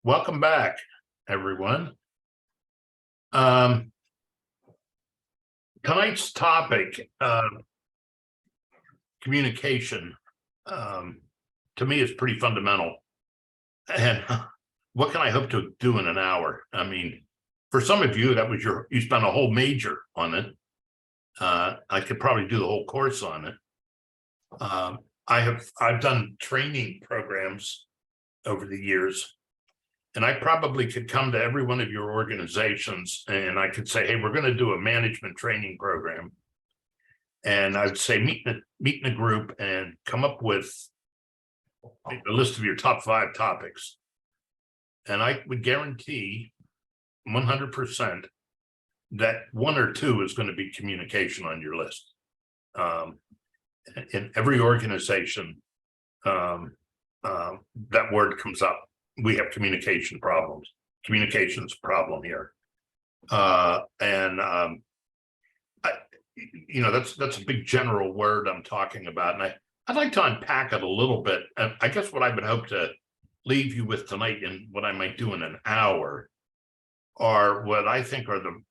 Welcome back, everyone. Um, Tonight's topic, communication, to me is pretty fundamental. And what can I hope to do in an hour? I mean, for some of you, that was you spent a whole major on it. I could probably do the whole course on it. I've done training programs over the years. And I probably could come to every one of your organizations and I could say, hey, we're going to do a management training program. And I'd say, meet in a group and come up with a list of your top 5 topics. And I would guarantee 100% that 1 or 2 is going to be communication on your list. In every organization, that word comes up. We have communication problems. Communication's a problem here. That's a big general word I'm talking about. And I'd like to unpack it a little bit. And I guess what I would hope to leave you with tonight and what I might do in an hour are what I think are the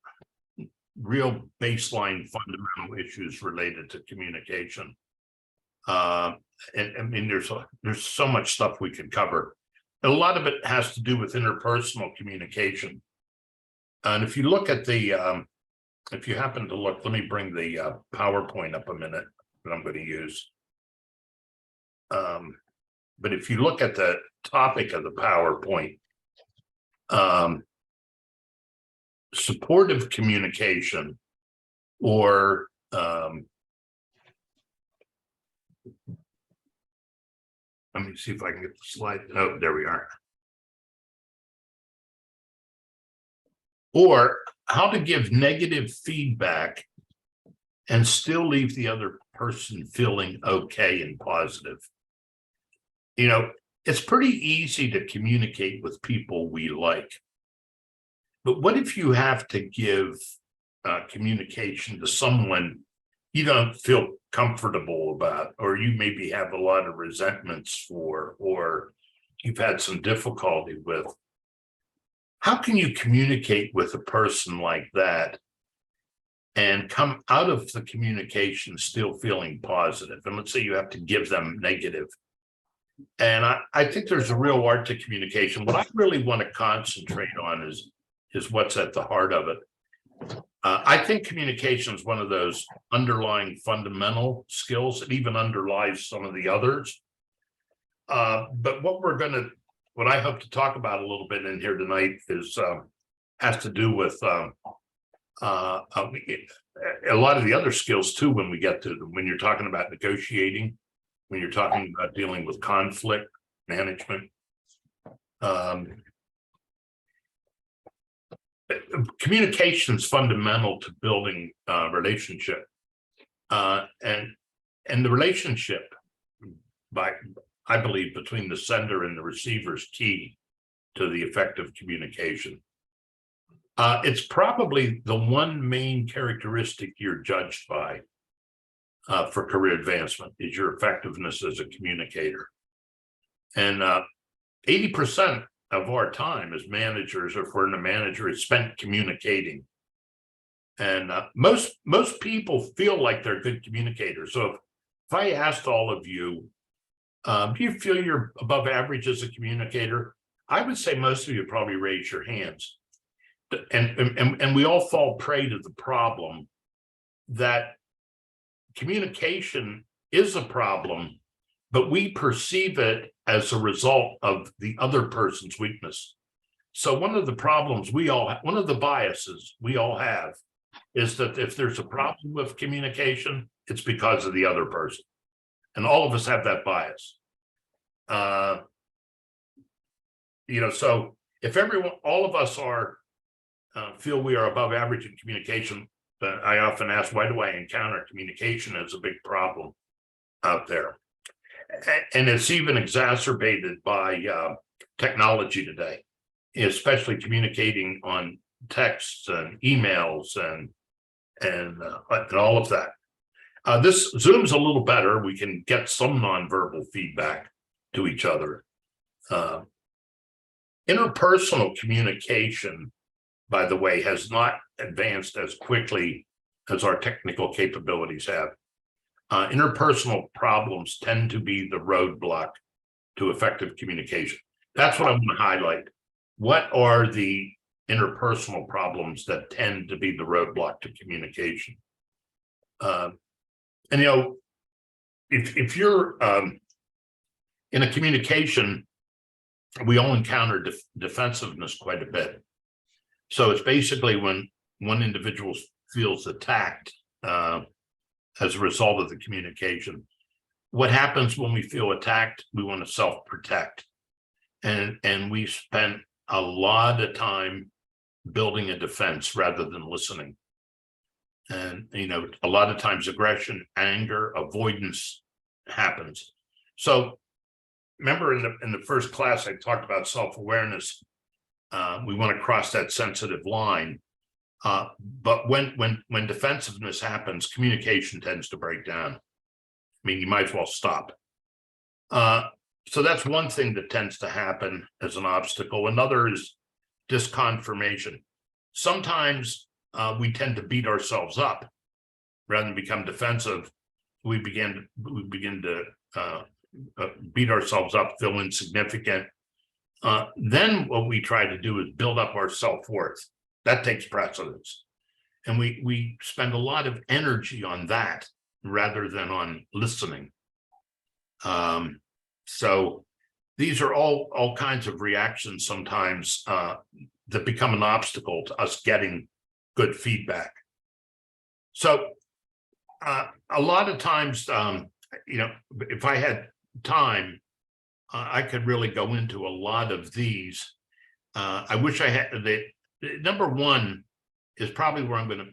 real baseline fundamental issues related to communication. And I mean, there's so much stuff we could cover. A lot of it has to do with interpersonal communication. And if you look at the, if you happen to look, let me bring the PowerPoint up a minute that I'm going to use. But if you look at the topic of the PowerPoint, supportive communication or let me see if I can get the slide. Oh, there we are. Or how to give negative feedback and still leave the other person feeling okay and positive. You know, it's pretty easy to communicate with people we like. But what if you have to give communication to someone you don't feel comfortable about, or you maybe have a lot of resentments for, or you've had some difficulty with? How can you communicate with a person like that and come out of the communication still feeling positive? And let's say you have to give them negative. And I think there's a real art to communication. What I really want to concentrate on is what's at the heart of it. I think communication is one of those underlying fundamental skills that even underlies some of the others. But what I hope to talk about a little bit in here tonight is has to do with a lot of the other skills too. When we get to them, when you're talking about negotiating, when you're talking about dealing with conflict management. Communication is fundamental to building a relationship, and the relationship, I believe, between the sender and the receiver is key to the effective communication. It's probably the one main characteristic you're judged by for career advancement is your effectiveness as a communicator. And 80% of our time as managers, or if we're in a manager, is spent communicating. And most people feel like they're good communicators. So if I asked all of you, do you feel you're above average as a communicator? I would say most of you probably raise your hands. And we all fall prey to the problem that communication is a problem, but we perceive it as a result of the other person's weakness. So one of the problems one of the biases we all have is that if there's a problem with communication, it's because of the other person. And all of us have that bias. So if all of us feel we are above average in communication, I often ask, why do I encounter communication as a big problem out there? And it's even exacerbated by technology today, especially communicating on texts and emails and all of that. This Zoom's a little better. We can get some nonverbal feedback to each other. Interpersonal communication, by the way, has not advanced as quickly as our technical capabilities have. Interpersonal problems tend to be the roadblock to effective communication. That's what I want to highlight. What are the interpersonal problems that tend to be the roadblock to communication? And you know, if you're in a communication, we all encounter defensiveness quite a bit. So it's basically when one individual feels attacked as a result of the communication. What happens when we feel attacked? We want to self-protect. And we spend a lot of time building a defense rather than listening. And, you know, a lot of times aggression, anger, avoidance happens. So remember in the first class, I talked about self-awareness. We want to cross that sensitive line. But when defensiveness happens, communication tends to break down. I mean, you might as well stop. So that's one thing that tends to happen as an obstacle. Another is disconfirmation. Sometimes we tend to beat ourselves up rather than become defensive. We begin to beat ourselves up, feel insignificant. Then what we try to do is build up our self-worth. That takes precedence. And we spend a lot of energy on that rather than on listening. So these are all kinds of reactions sometimes that become an obstacle to us getting good feedback. So a lot of times, you know, if I had time, I could really go into a lot of these. I wish I had number one is probably where I'm going to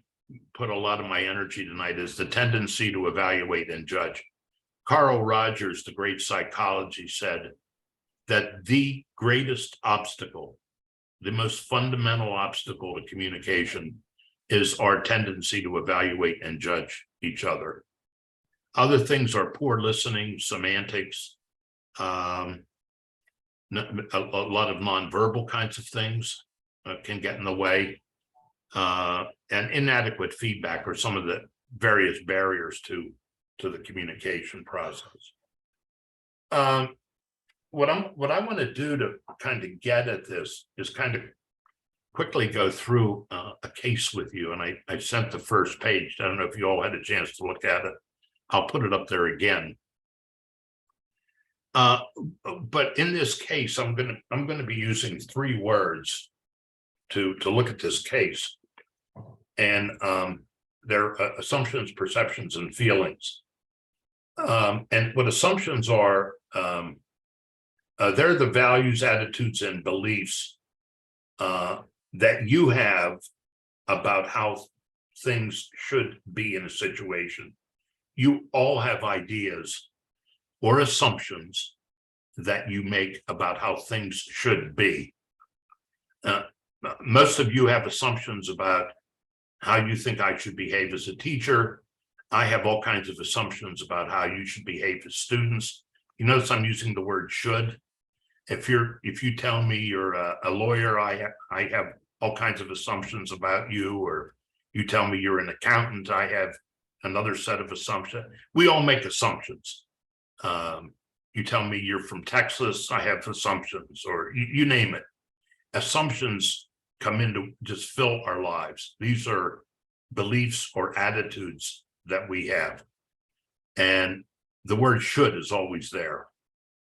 put a lot of my energy tonight, is the tendency to evaluate and judge. Carl Rogers, the great psychology, said that the greatest obstacle, the most fundamental obstacle to communication, is our tendency to evaluate and judge each other. Other things are poor listening, semantics, a lot of nonverbal kinds of things can get in the way, and inadequate feedback are some of the various barriers to the communication process. What I want to do to kind of get at this is kind of quickly go through a case with you, and I sent the first page. I don't know if you all had a chance to look at it. I'll put it up there again. But in this case, I'm gonna be using 3 words to look at this case, and they're assumptions, perceptions, and feelings. And what assumptions are, they're the values, attitudes, and beliefs that you have about how things should be in a situation. You all have ideas or assumptions that you make about how things should be. Most of you have assumptions about how you think I should behave as a teacher. I have all kinds of assumptions about how you should behave as students. You notice I'm using the word should. If you tell me you're a lawyer, I have all kinds of assumptions about you, or you tell me you're an accountant, I have another set of assumptions. We all make assumptions. You tell me you're from Texas, I have assumptions, or you name it. Assumptions come in to just fill our lives. These are beliefs or attitudes that we have. And the word should is always there.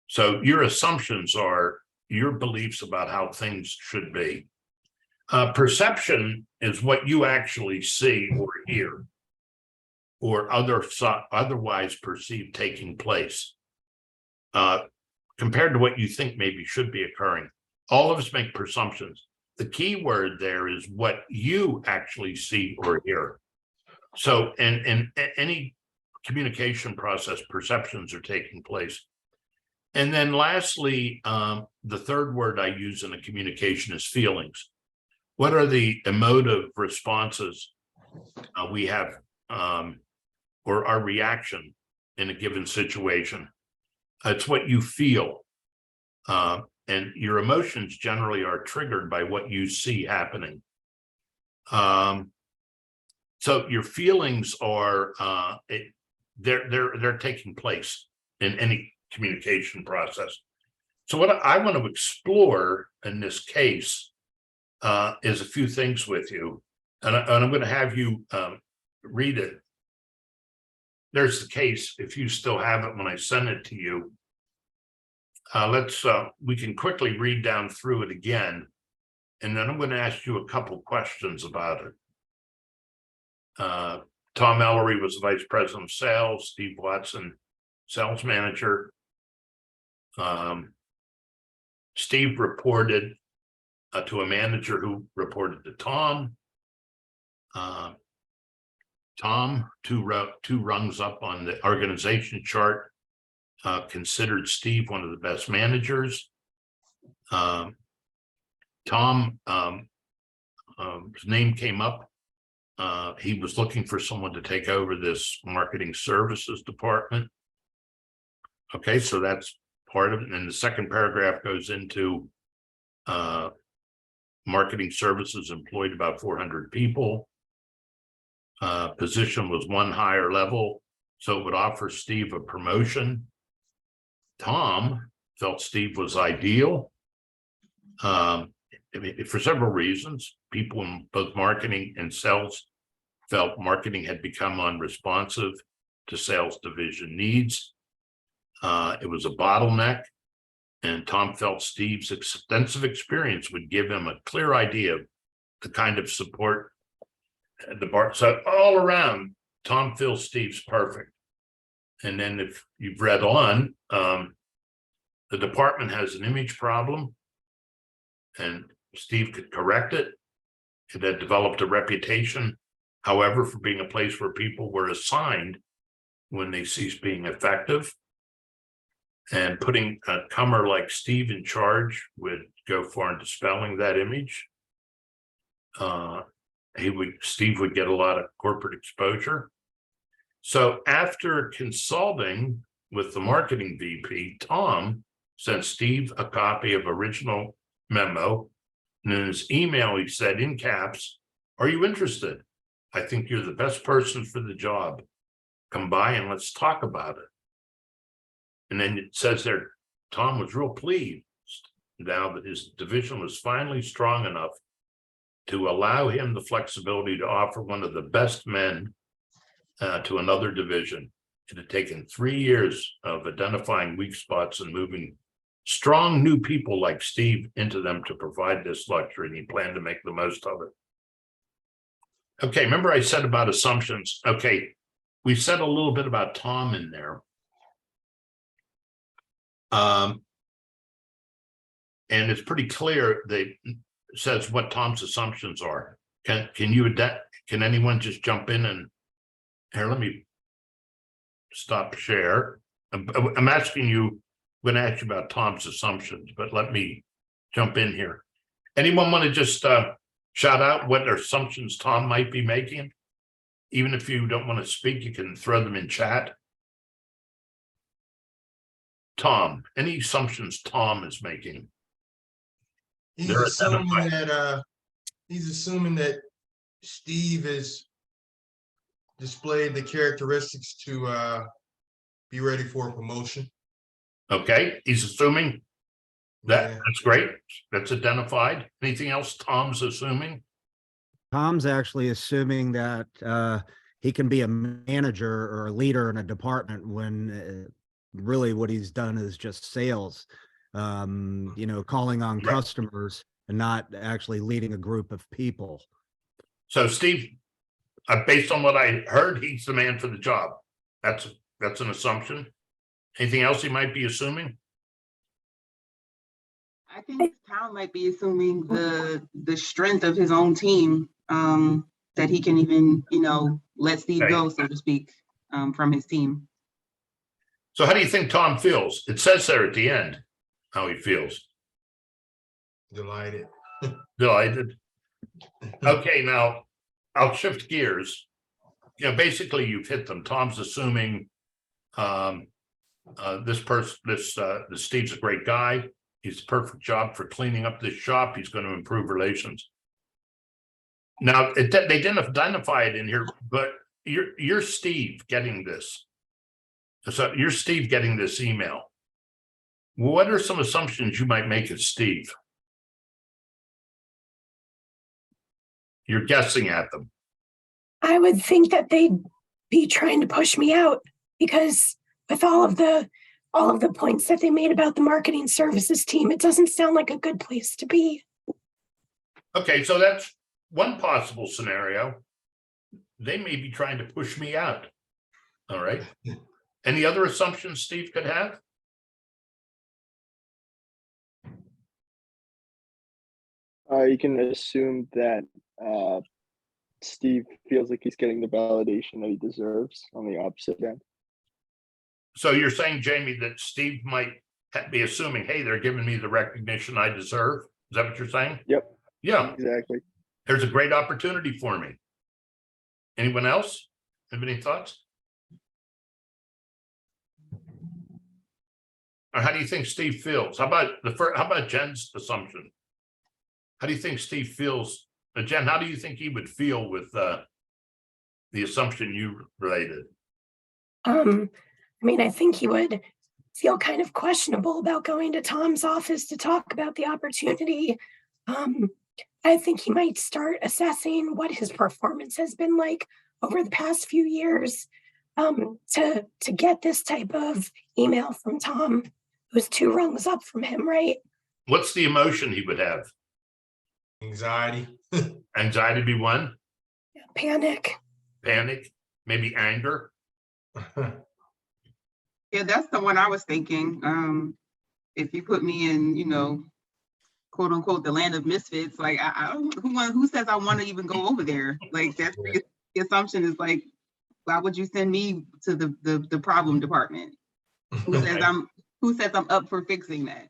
So your assumptions are your beliefs about how things should be. Perception is what you actually see or hear, or otherwise perceive taking place, compared to what you think maybe should be occurring. All of us make presumptions. The key word there is what you actually see or hear. So in any communication process, perceptions are taking place. And then lastly, the third word I use in a communication is feelings. What are the emotive responses we have, or our reaction in a given situation? It's what you feel. And and your emotions generally are triggered by what you see happening. So your feelings are they're taking place in any communication process. So what I want to explore in this case is a few things with you, and I'm going to have you read it. There's the case. If you still have it when I send it to you, we can quickly read down through it again, and then I'm going to ask you a couple questions about it. Tom Ellery was the vice president of sales, Steve Watson, sales manager. Steve reported to a manager who reported to Tom. Tom, two rungs up on the organization chart, considered Steve one of the best managers. Tom, his name came up. He was looking for someone to take over this marketing services department. Okay, so that's part of it. And then the second paragraph goes into marketing services employed about 400 people. Position was one higher level, so it would offer Steve a promotion. Tom felt Steve was ideal for several reasons. People in both marketing and sales felt marketing had become unresponsive to sales division needs. It was a bottleneck, and Tom felt Steve's extensive experience would give him a clear idea of the kind of support the bar. So all around, Tom feels Steve's perfect. And then if you've read on, the department has an image problem, and Steve could correct it. It had developed a reputation, however, for being a place where people were assigned when they ceased being effective. And putting a comer like Steve in charge would go far in dispelling that image. Steve would get a lot of corporate exposure. So after consulting with the marketing VP, Tom sent Steve a copy of original memo. And in his email, he said in caps, "Are you interested? I think you're the best person for the job. Come by and let's talk about it." And then it says there, Tom was real pleased now that his division was finally strong enough to allow him the flexibility to offer one of the best men to another division. It had taken 3 years of identifying weak spots and moving strong new people like Steve into them to provide this luxury, and he planned to make the most of it. Okay, remember I said about assumptions? Okay, we said a little bit about Tom in there. And it's pretty clear that it says what Tom's assumptions are. Can anyone just jump in and here, let me stop share. I'm asking you, I'm going to ask you about Tom's assumptions, but let me jump in here. Anyone want to just shout out what assumptions Tom might be making? Even if you don't want to speak, you can throw them in chat. Tom, any assumptions Tom is making? He's assuming that Steve is displayed the characteristics to be ready for a promotion. Okay, he's assuming that. Yeah. That's great. That's identified. Anything else Tom's assuming? Tom's actually assuming that he can be a manager or a leader in a department when really what he's done is just sales, calling on customers and not actually leading a group of people. So Steve, based on what I heard, he's the man for the job. That's an assumption. Anything else he might be assuming? I think Tom might be assuming the strength of his own team, that he can even, let Steve go, so to speak, from his team. So how do you think Tom feels? It says there at the end how he feels. Delighted. Delighted. Okay, now I'll shift gears. Basically you've hit them. Tom's assuming this Steve's a great guy. He's the perfect job for cleaning up this shop. He's going to improve relations. Now, they didn't identify it in here, but you're Steve getting this. So you're Steve getting this email. What are some assumptions you might make as Steve? You're guessing at them. I would think that they'd be trying to push me out because with all of the points that they made about the marketing services team, it doesn't sound like a good place to be. Okay, so that's one possible scenario. They may be trying to push me out. All right. Any other assumptions Steve could have? You can assume that Steve feels like he's getting the validation that he deserves on the opposite end. So you're saying, Jamie, that Steve might be assuming, hey, they're giving me the recognition I deserve. Is that what you're saying? Yep. Yeah. Exactly. There's a great opportunity for me. Anyone else? Have any thoughts? Or how do you think Steve feels? How about Jen's assumption? How do you think Steve feels? Jen, how do you think he would feel with the assumption you related? I mean, I think he would feel kind of questionable about going to Tom's office to talk about the opportunity. I think he might start assessing what his performance has been like over the past few years to get this type of email from Tom, who's 2 rungs up from him, right? What's the emotion he would have? Anxiety. Anxiety be one? Panic. Panic? Maybe anger? Yeah, that's the one I was thinking. If you put me in, quote unquote, the land of misfits, like who says I want to even go over there? Like that's the assumption is like, why would you send me to the problem department? Who says I'm up for fixing that?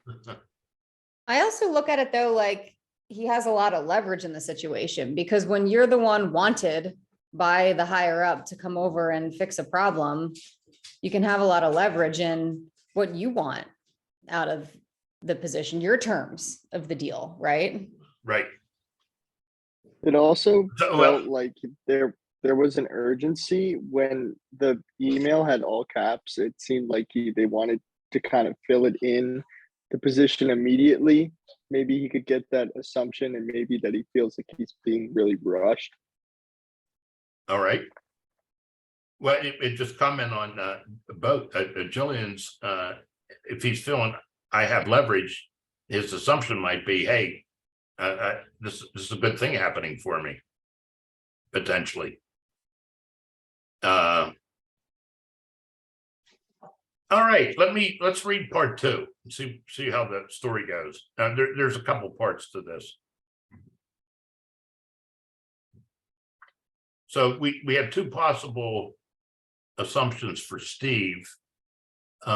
I also look at it though, like he has a lot of leverage in the situation because when you're the one wanted by the higher up to come over and fix a problem, you can have a lot of leverage in what you want out of the position, your terms of the deal, right? Right. It also So, felt like there was an urgency when the email had all caps. It seemed like they wanted to kind of fill it in the position immediately. Maybe he could get that assumption and maybe that he feels like he's being really rushed. All right. Well, it just comment on both Jillian's, if he's feeling I have leverage, his assumption might be, hey, this is a good thing happening for me, potentially. All right, let's read part 2 and see how the story goes. There's a couple parts to this. So we have 2 possible assumptions for Steve. We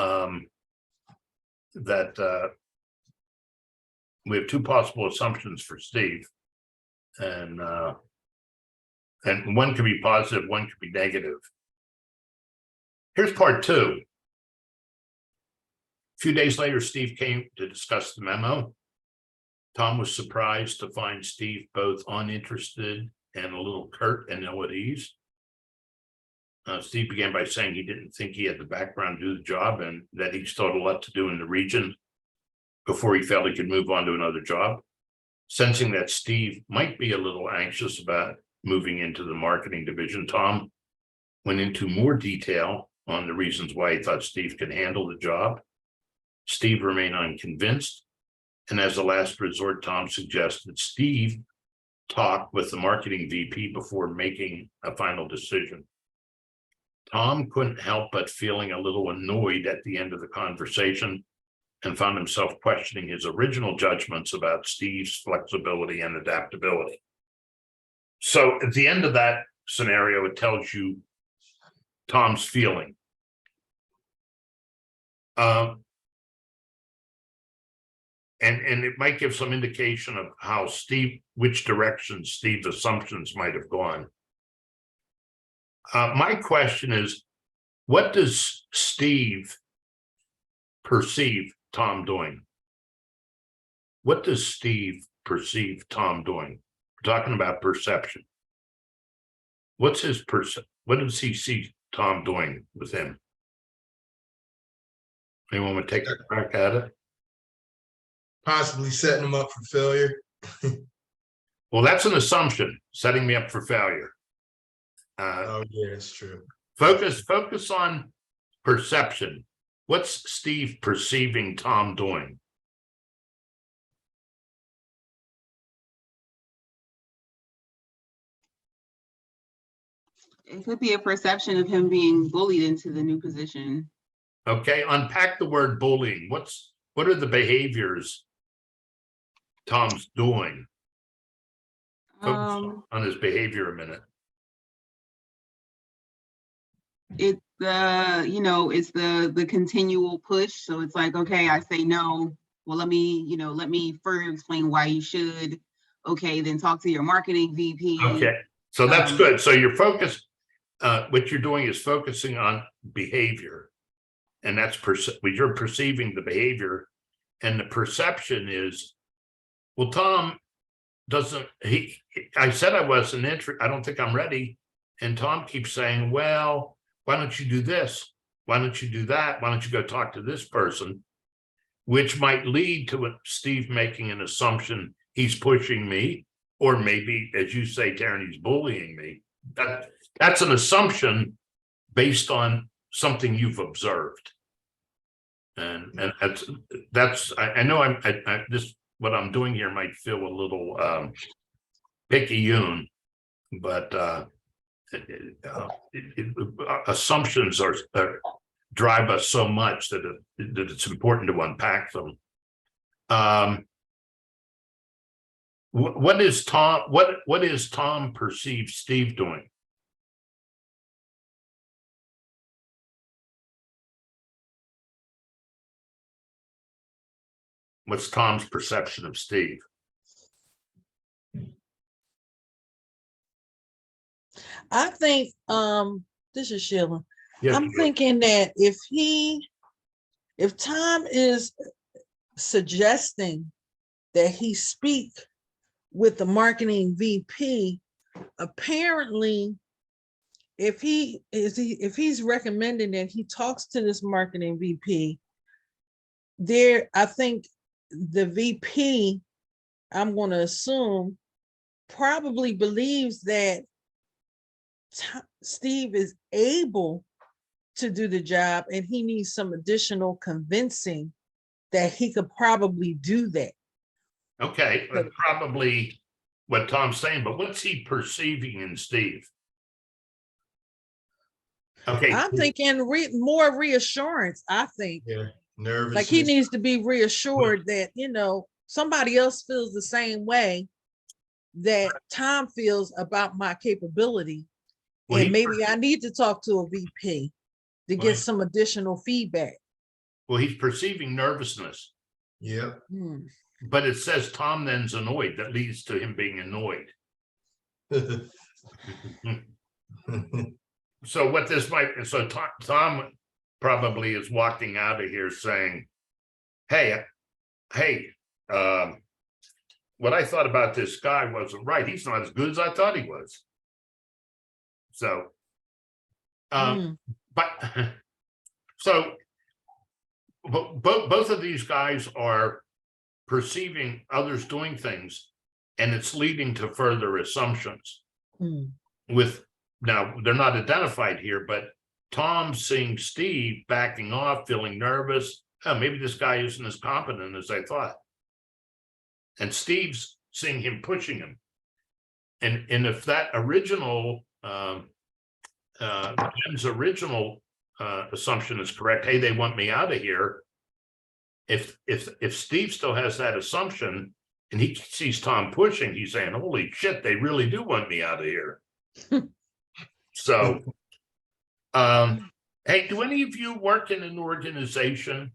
have 2 possible assumptions for Steve, and one could be positive, one could be negative. Here's part 2. A few days later, Steve came to discuss the memo. Tom was surprised to find Steve both uninterested and a little curt and ill at ease. Steve began by saying he didn't think he had the background to do the job and that he still had a lot to do in the region before he felt he could move on to another job. Sensing that Steve might be a little anxious about moving into the marketing division, Tom went into more detail on the reasons why he thought Steve could handle the job. Steve remained unconvinced, and as a last resort, Tom suggested Steve talk with the marketing VP before making a final decision. Tom couldn't help but feeling a little annoyed at the end of the conversation and found himself questioning his original judgments about Steve's flexibility and adaptability. So at the end of that scenario, it tells you Tom's feeling. And it might give some indication of how which direction Steve's assumptions might have gone. My question is, what does Steve perceive Tom doing? what does Steve perceive Tom doing? We're talking about perception. What's his what does he see Tom doing with him? Anyone want to take a crack at it? Possibly setting them up for failure. Well, that's an assumption, setting me up for failure. Oh yeah, that's true. Focus on perception. What's Steve perceiving Tom doing? It could be a perception of him being bullied into the new position. Okay, unpack the word bullying. What are the behaviors Tom's doing? Focus on his behavior a minute. It's it's the continual push. So it's like, okay, I say no. Well, let me further explain why you should. Okay, then talk to your marketing VP. Okay, so that's good. So you're focused, what you're doing is focusing on behavior. And that's you're perceiving the behavior, and the perception is, well, Tom doesn't, I said I wasn't interested, I don't think I'm ready. And Tom keeps saying, well, why don't you do this? Why don't you do that? Why don't you go talk to this person? Which might lead to Steve making an assumption he's pushing me, or maybe, as you say, Karen, he's bullying me. That's an assumption based on something you've observed. And that's I know I this what I'm doing here might feel a little picayune, but assumptions are drive us so much that it's important to unpack them. What is Tom perceive Steve doing? What's Tom's perception of Steve? I think this is Sheila. Yes, I'm thinking that if Tom is suggesting that he speak with the marketing VP, apparently if he's recommending that he talks to this marketing VP, I think the VP, I'm going to assume, probably believes that Steve is able to do the job, and he needs some additional convincing that he could probably do that. Okay, that's probably what Tom's saying, but what's he perceiving in Steve? Okay, I'm thinking more reassurance. I think, Yeah, nervous. like, he needs to be reassured that somebody else feels the same way that Tom feels about my capability. Well, And maybe I need to talk to a VP to get some additional feedback. well, he's perceiving nervousness. Yep. But it says Tom then's annoyed. That leads to him being annoyed. So what this might, so Tom probably is walking out of here saying, hey, what I thought about this guy wasn't right. He's not as good as I thought he was. So, but so both of these guys are perceiving others doing things, and it's leading to further assumptions. Now they're not identified here, but Tom's seeing Steve backing off, feeling nervous. Oh, maybe this guy isn't as competent as I thought. And Steve's seeing him pushing him. And if that original Jen's original assumption is correct, hey, they want me out of here. If Steve still has that assumption and he sees Tom pushing, he's saying, holy shit, they really do want me out of here. So, hey, do any of you work in an organization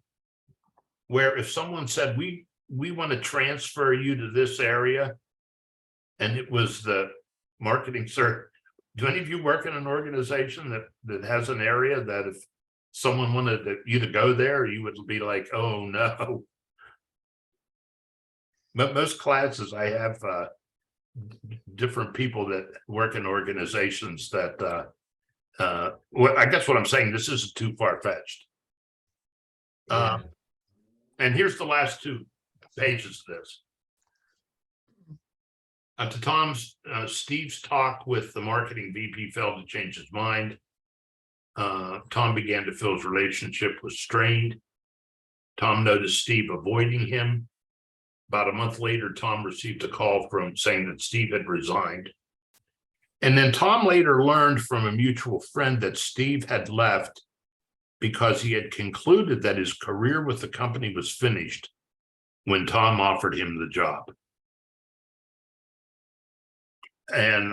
where if someone said, we want to transfer you to this area, and it was the marketing, sir, do any of you work in an organization that has an area that if someone wanted you to go there, you would be like, oh no? most classes I have different people that work in organizations that well, I guess what I'm saying, this isn't too far-fetched. And here's the last 2 pages of this. To Tom's, Steve's talk with the marketing VP failed to change his mind. Tom began to feel his relationship was strained. Tom noticed Steve avoiding him. About a month later, Tom received a call from saying that Steve had resigned. And then Tom later learned from a mutual friend that Steve had left because he had concluded that his career with the company was finished when Tom offered him the job. And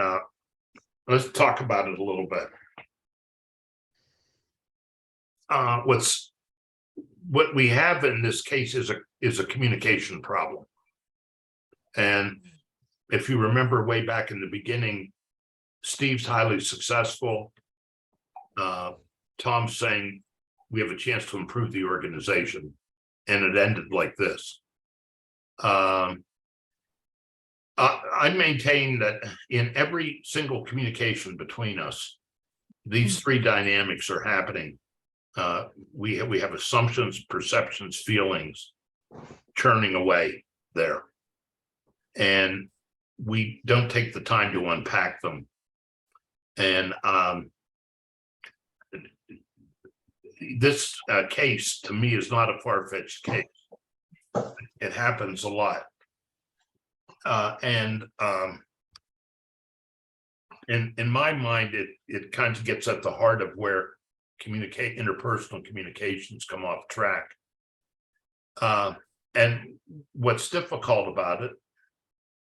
let's talk about it a little bit. What we have in this case is a communication problem. And if you remember way back in the beginning, Steve's highly successful. Tom's saying we have a chance to improve the organization, and it ended like this. I maintain that in every single communication between us, these 3 dynamics are happening. We have assumptions, perceptions, feelings churning away there. And we don't take the time to unpack them. And this case to me is not a far-fetched case. It happens a lot. And in my mind, it kind of gets at the heart of where interpersonal communications come off track. And what's difficult about it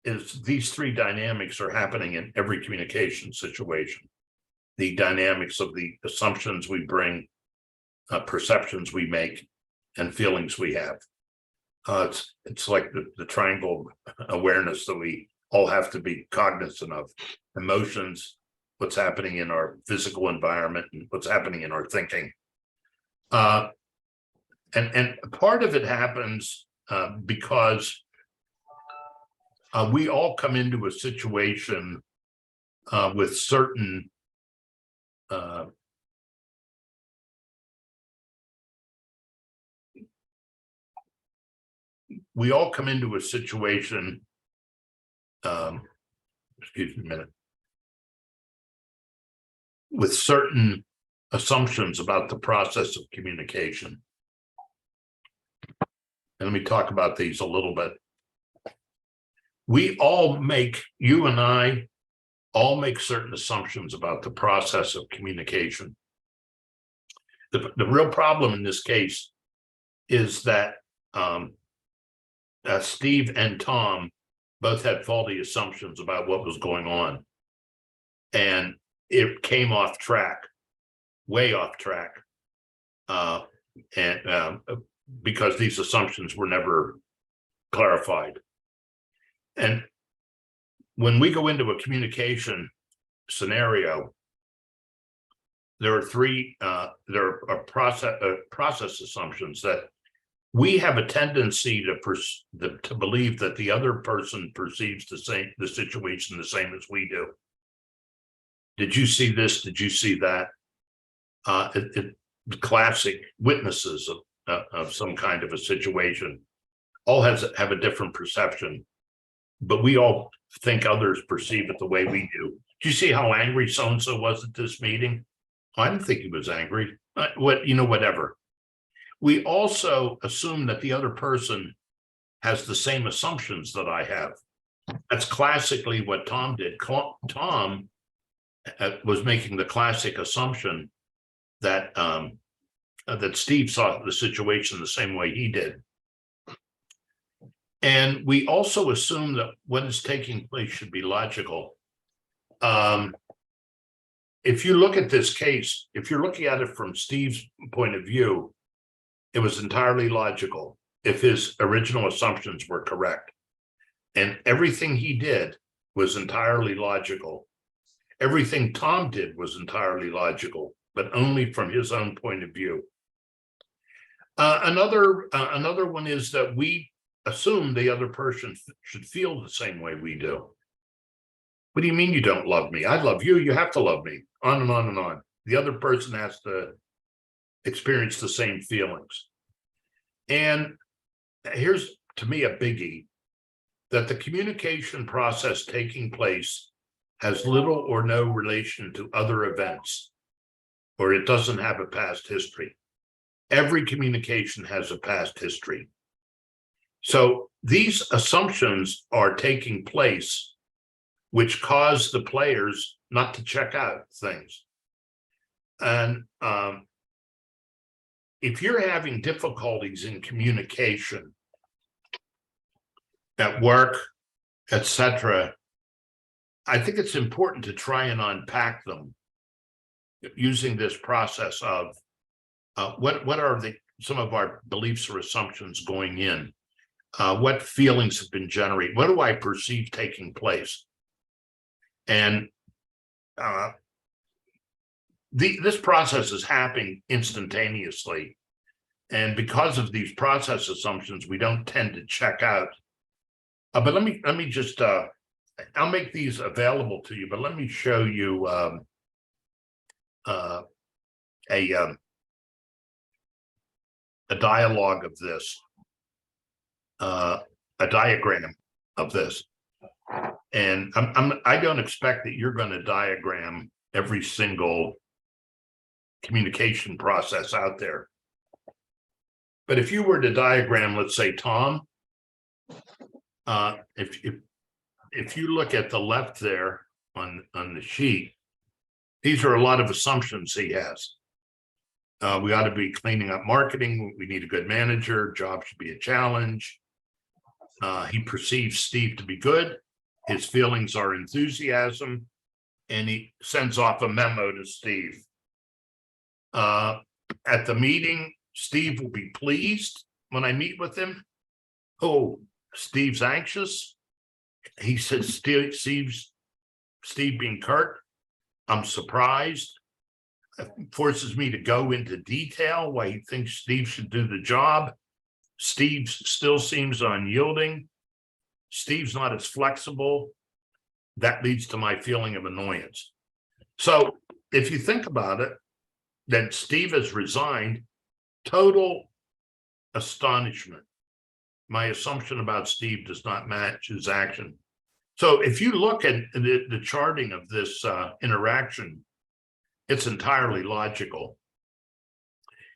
is these 3 dynamics are happening in every communication situation. The dynamics of the assumptions we bring, perceptions we make, and feelings we have. It's like the triangle awareness that we all have to be cognizant of: emotions, what's happening in our physical environment, and what's happening in our thinking. And part of it happens because we all come into a situation with certain excuse me a minute, with certain assumptions about the process of communication. And let me talk about these a little bit. You and I all make certain assumptions about the process of communication. The real problem in this case is that Steve and Tom both had faulty assumptions about what was going on. And it came off track, way off track. Because these assumptions were never clarified. And when we go into a communication scenario, there are process assumptions that we have a tendency to believe that the other person perceives the situation the same as we do. Did you see this? Did you see that? Classic witnesses of some kind of a situation all have a different perception, but we all think others perceive it the way we do. Do you see how angry so-and-so was at this meeting? I didn't think he was angry. Whatever. We also assume that the other person has the same assumptions that I have. That's classically what Tom did. Tom was making the classic assumption that that Steve saw the situation the same way he did. And we also assume that what is taking place should be logical. If you look at this case, if you're looking at it from Steve's point of view, it was entirely logical if his original assumptions were correct. And everything he did was entirely logical. Everything Tom did was entirely logical, but only from his own point of view. Another one is that we assume the other person should feel the same way we do. What do you mean you don't love me? I love you. You have to love me. On and on and on. The other person has to experience the same feelings. And here's, to me, a biggie, that the communication process taking place has little or no relation to other events, or it doesn't have a past history. Every communication has a past history. So these assumptions are taking place, which cause the players not to check out things. And if you're having difficulties in communication at work, etc., I think it's important to try and unpack them using this process of what are some of our beliefs or assumptions going in? What feelings have been generated? What do I perceive taking place? And this process is happening instantaneously. And because of these process assumptions, we don't tend to check out. But let me just, I'll make these available to you, but let me show you a dialogue of this, a diagram of this. And I don't expect that you're going to diagram every single communication process out there. But if you were to diagram, let's say, Tom, if you look at the left there on the sheet, these are a lot of assumptions he has. We ought to be cleaning up marketing. We need a good manager. Job should be a challenge. He perceives Steve to be good. His feelings are enthusiasm, and he sends off a memo to Steve. At the meeting, Steve will be pleased when I meet with him. Oh, Steve's anxious. He says, Steve being curt, I'm surprised. It forces me to go into detail why he thinks Steve should do the job. Steve still seems unyielding. Steve's not as flexible. That leads to my feeling of annoyance. So if you think about it, then Steve has resigned. Total astonishment. My assumption about Steve does not match his action. So if you look at the charting of this interaction, it's entirely logical.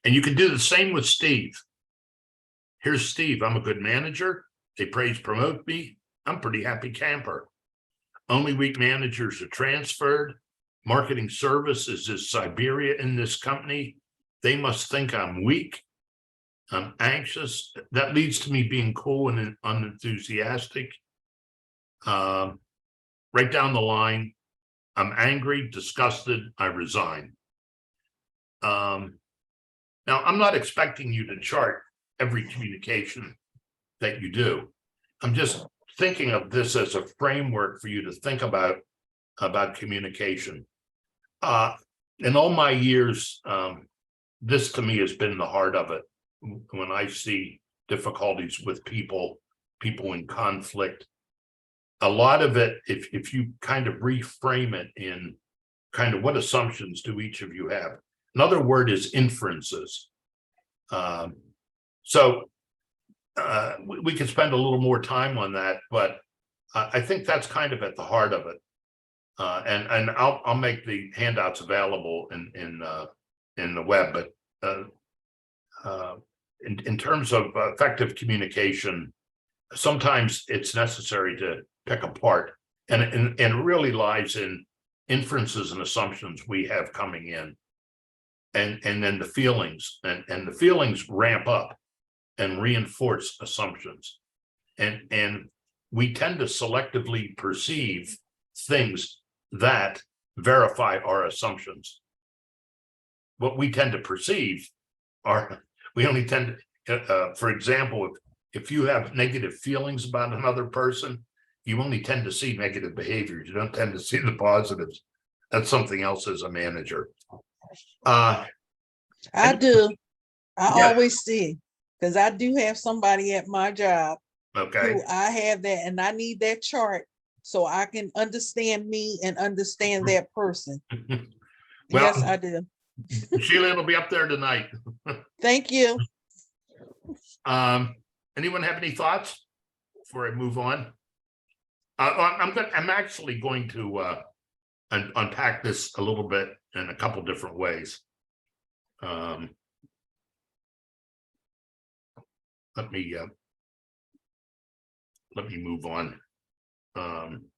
And you can do the same with Steve. Here's Steve. I'm a good manager. They praise, promote me. I'm pretty happy camper. Only weak managers are transferred. Marketing services is Siberia in this company. They must think I'm weak. I'm anxious. That leads to me being cool and unenthusiastic. Right down the line, I'm angry, disgusted, I resign. Now, I'm not expecting you to chart every communication that you do. I'm just thinking of this as a framework for you to think about communication. In all my years, this to me has been the heart of it. When I see difficulties with people in conflict, a lot of it, if you kind of reframe it in kind of what assumptions do each of you have? Another word is inferences. So we could spend a little more time on that, but I think that's kind of at the heart of it. And I'll make the handouts available in the web, but in terms of effective communication, sometimes it's necessary to pick apart, and it really lies in inferences and assumptions we have coming in, and then the feelings, and the feelings ramp up and reinforce assumptions, and we tend to selectively perceive things that verify our assumptions. What we tend to perceive are, we only tend to, for example, if you have negative feelings about another person, you only tend to see negative behaviors. You don't tend to see the positives. That's something else as a manager. I do. I Yeah. always see, because I do have somebody at my job Okay. Do I have that? And I need that chart so I can understand me and understand that person. Well, Yes, I do. Sheila, it'll be up there tonight. Thank you. Anyone have any thoughts before I move on? I'm actually going to unpack this a little bit in a couple different ways. Let me move on. I'm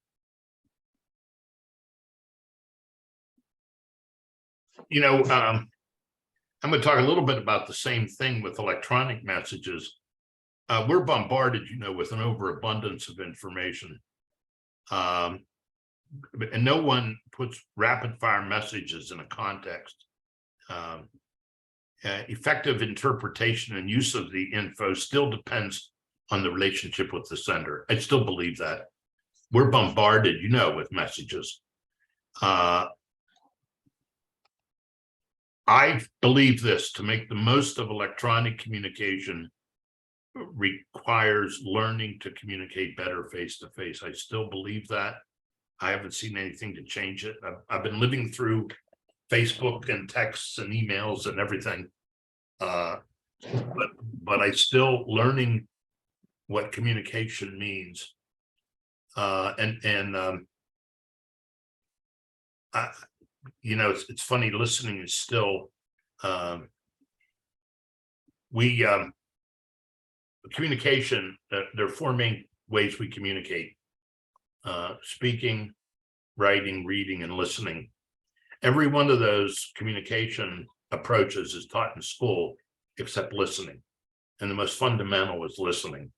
going to talk a little bit about the same thing with electronic messages. We're bombarded, with an overabundance of information. And no one puts rapid fire messages in a context. Effective interpretation and use of the info still depends on the relationship with the sender. I still believe that. We're bombarded, with messages. I believe this: to make the most of electronic communication requires learning to communicate better face to face. I still believe that. I haven't seen anything to change it. I've been living through Facebook and texts and emails and everything. But I still learning what communication means. It's funny, listening is still communication. There are four main ways we communicate: speaking, writing, reading, and listening. Every one of those communication approaches is taught in school except listening, and the most fundamental is listening.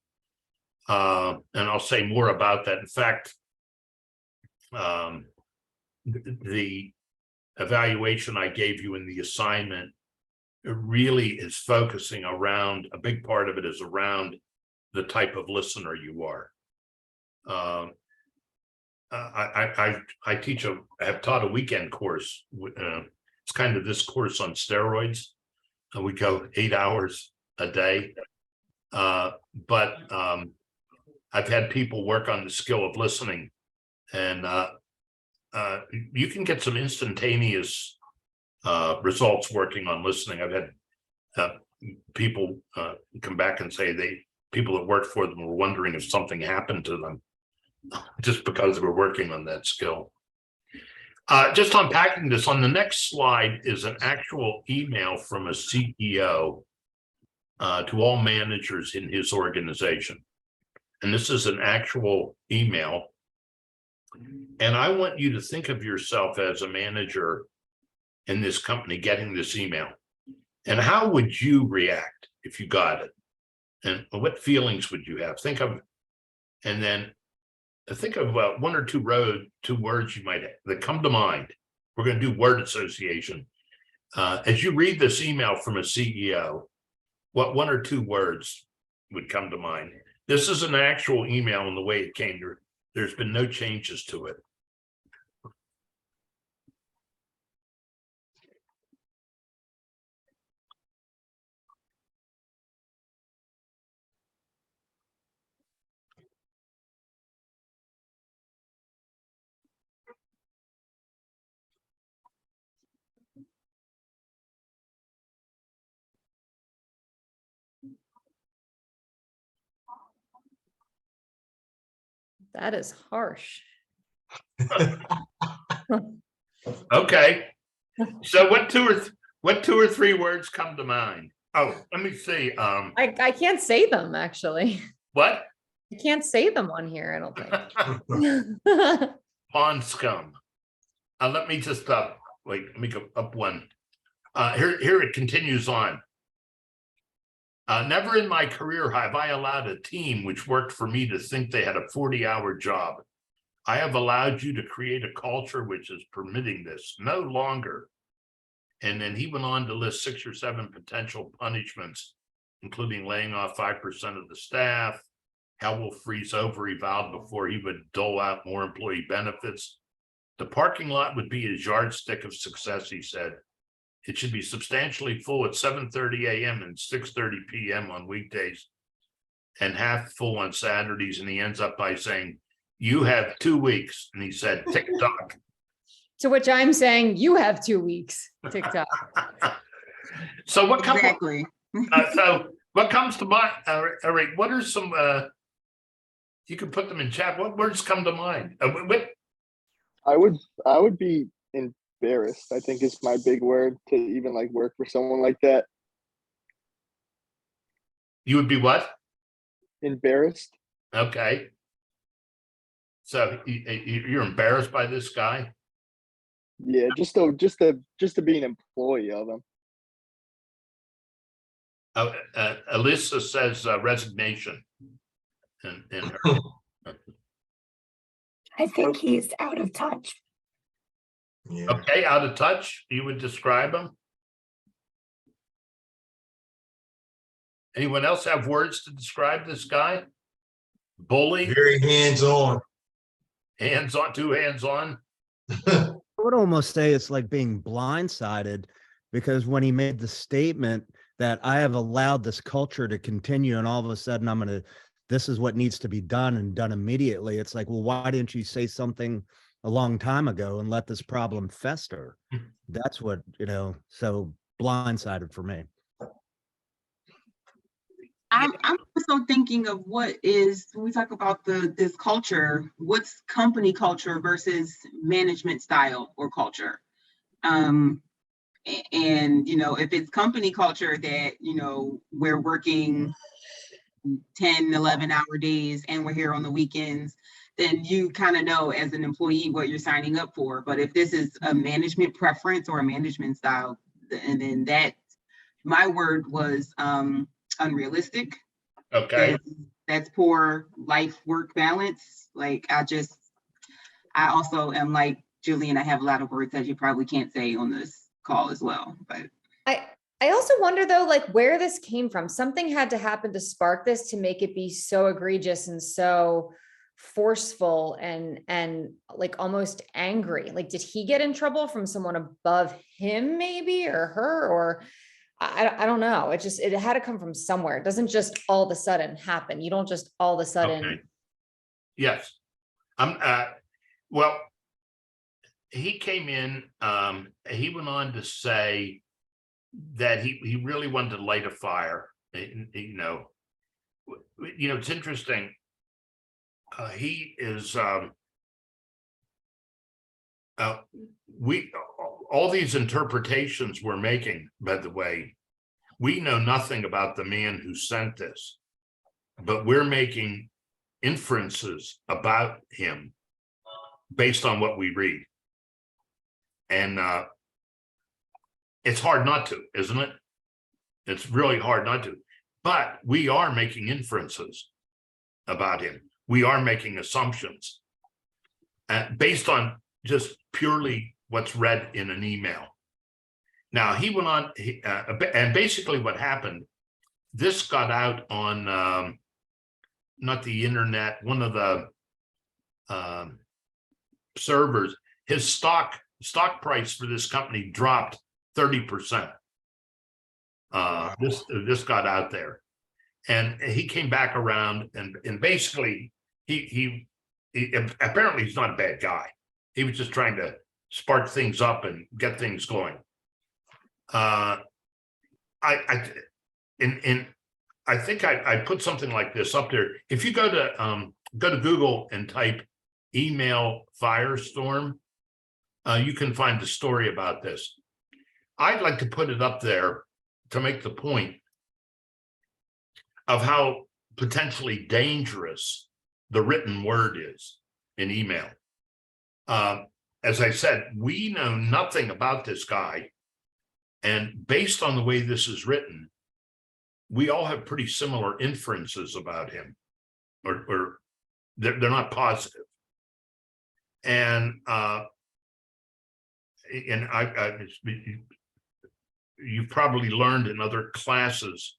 And I'll say more about that. In fact, the evaluation I gave you in the assignment, it really is focusing around, a big part of it is around the type of listener you are. I have taught a weekend course. It's kind of this course on steroids. We go 8 hours a day. But I've had people work on the skill of listening, and you can get some instantaneous results working on listening. I've had people come back and say people that worked for them were wondering if something happened to them just because they were working on that skill. Just unpacking this, on the next slide is an actual email from a CEO to all managers in his organization. And this is an actual email. And I want you to think of yourself as a manager in this company getting this email. And how would you react if you got it? And what feelings would you have? Think of one or two words you might have that come to mind. We're going to do word association. As you read this email from a CEO, what one or two words would come to mind? This is an actual email, and the way it came through, there's been no changes to it. That is harsh. Okay. So what two or three words come to mind? Oh, let me see. I can't say them, actually. What? I can't say them on here, I don't think. Pond scum. Let me just wait, let me go up one. Here it continues on. Never in my career have I allowed a team which worked for me to think they had a 40-hour job. I have allowed you to create a culture which is permitting this no longer. And then he went on to list 6 or 7 potential punishments, including laying off 5% of the staff. Hell will freeze over, he vowed before he would dole out more employee benefits. The parking lot would be his yardstick of success, he said. It should be substantially full at 7:30 a.m. and 6:30 p.m. on weekdays. and half full on Saturdays, and he ends up by saying, "You have 2 weeks," and he said, "TikTok." To which I'm saying, you have 2 weeks, TikTok. So what comes? Exactly. So what comes to mind? All right, what are some? You can put them in chat. What words come to mind? I would be embarrassed, I think is my big word, to even like work for someone like that. You would be what? Embarrassed. Okay. So you're embarrassed by this guy? Yeah, just to be an employee of them. Alyssa says resignation. In her. I think he's out of touch. Yeah. Okay, out of touch, you would describe him? Anyone else have words to describe this guy? Bully, Very hands-on. hands-on, too hands-on? I would almost say it's like being blindsided, because when he made the statement that I have allowed this culture to continue and all of a sudden this is what needs to be done and done immediately. It's like, well, why didn't you say something a long time ago and let this problem fester? That's what, so blindsided for me. I'm also thinking of what is, when we talk about this culture, what's company culture versus management style or culture? And if it's company culture that, we're working 10, 11-hour days and we're here on the weekends, then you kind of know as an employee what you're signing up for. But if this is a management preference or a management style, and then that, my word was unrealistic. Okay, That's poor life work balance. Like I also am like Julian, I have a lot of words that you probably can't say on this call as well. But I also wonder though, like where this came from. Something had to happen to spark this to make it be so egregious and so forceful and like almost angry. Like, did he get in trouble from someone above him maybe, or her, or I don't know. It had to come from somewhere. It doesn't just all of a sudden happen. You don't just all of a sudden. okay. Yes. Well, he came in, he went on to say that he really wanted to light a fire. It's interesting. He is all these interpretations we're making, by the way, we know nothing about the man who sent this, but we're making inferences about him based on what we read. And it's hard not to, isn't it? It's really hard not to. But we are making inferences about him. We are making assumptions based on just purely what's read in an email. Now, he went on, and basically what happened, this got out on, not the internet, one of the servers. His stock price for this company dropped 30%. This got out there, and he came back around, and basically he apparently he's not a bad guy. He was just trying to spark things up and get things going. I think I put something like this up there. If you go to Google and type email firestorm, you can find the story about this. I'd like to put it up there to make the point of how potentially dangerous the written word is in email. As I said, we know nothing about this guy. And based on the way this is written, we all have pretty similar inferences about him, or they're not positive. And you've probably learned in other classes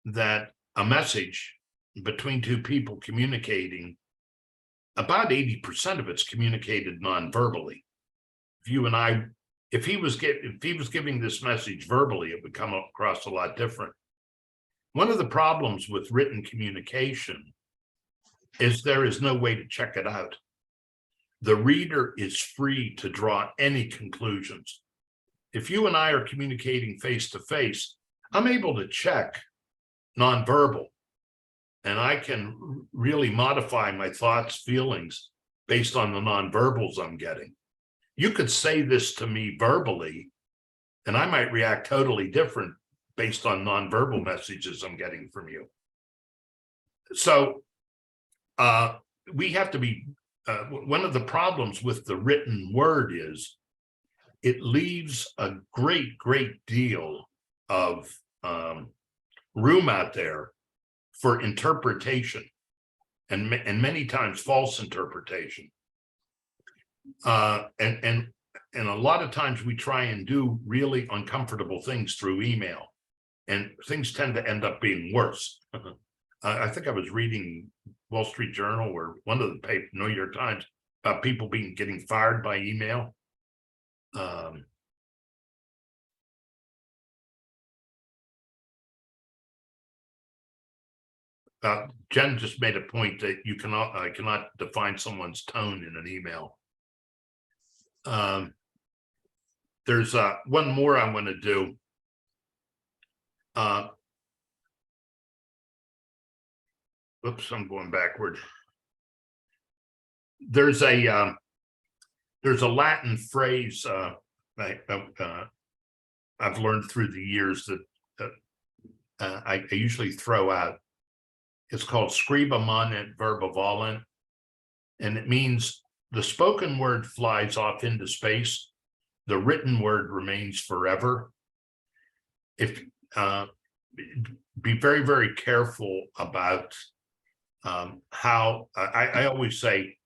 that a message between two people communicating, about 80% of it's communicated non-verbally. If you and I, if he was giving this message verbally, it would come across a lot different. one of the problems with written communication is there is no way to check it out. The reader is free to draw any conclusions. If you and I are communicating face to face, I'm able to check nonverbal, and I can really modify my thoughts, feelings based on the nonverbals I'm getting. You could say this to me verbally, and I might react totally different based on nonverbal messages I'm getting from you. So we have to be, one of the problems with the written word is it leaves a great deal of room out there for interpretation, and many times false interpretation. And a lot of times we try and do really uncomfortable things through email, and things tend to end up being worse. I think I was reading Wall Street Journal or one of the paper, New York Times, about people getting fired by email. Jen just made a point that you cannot define someone's tone in an email. There's one more I want to do. Oops, I'm going backward. There's a Latin phrase I've learned through the years that I usually throw out. It's called scriba manet verba volant, and it means the spoken word flies off into space, the written word remains forever. If be very careful about how I always say,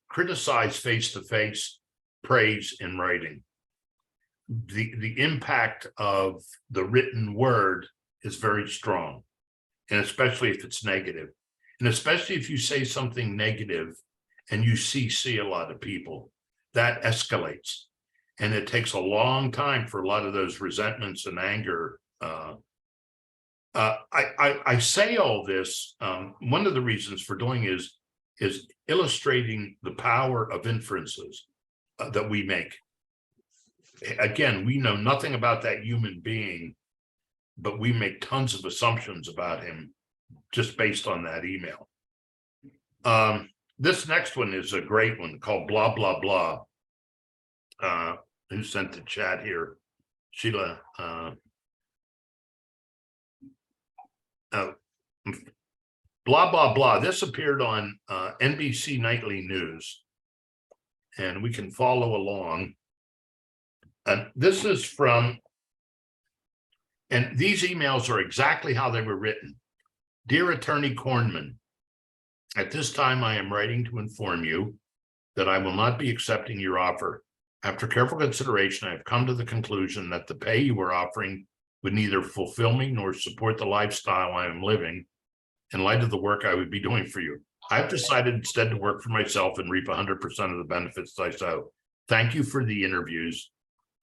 criticize face to face, praise in writing. The impact of the written word is very strong, and especially if it's negative, and especially if you say something negative and you CC a lot of people, that escalates, and it takes a long time for a lot of those resentments and anger. I say all this. One of the reasons for doing is illustrating the power of inferences that we make. Again, we know nothing about that human being, but we make tons of assumptions about him just based on that email. This next one is a great one called blah, blah, blah. Who sent the chat here? Sheila. Blah, blah, blah. This appeared on NBC Nightly News, and we can follow along. And this is from, and these emails are exactly how they were written. Dear Attorney Kornman, at this time I am writing to inform you that I will not be accepting your offer. After careful consideration, I have come to the conclusion that the pay you are offering would neither fulfill me nor support the lifestyle I am living in light of the work I would be doing for you. I've decided instead to work for myself and reap 100% of the benefits I sow. Thank you for the interviews.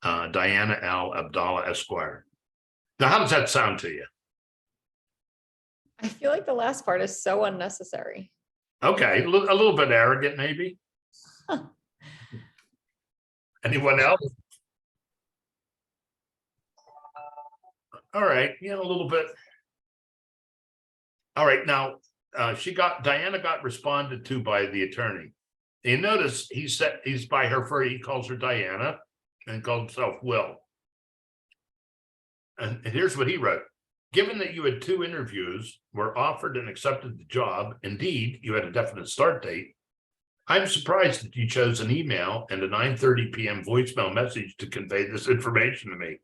Diana L. Abdallah, Esquire. Now, how does that sound to you? I feel like the last part is so unnecessary. Okay, a little bit arrogant, maybe. Anyone else? All right, yeah, a little bit. All right, now Diana got responded to by the attorney. You notice he's by her for, he calls her Diana and calls himself Will. And here's what he wrote. Given that you had 2 interviews, were offered and accepted the job, indeed, you had a definite start date, I'm surprised that you chose an email and a 9:30 p.m. voicemail message to convey this information to me.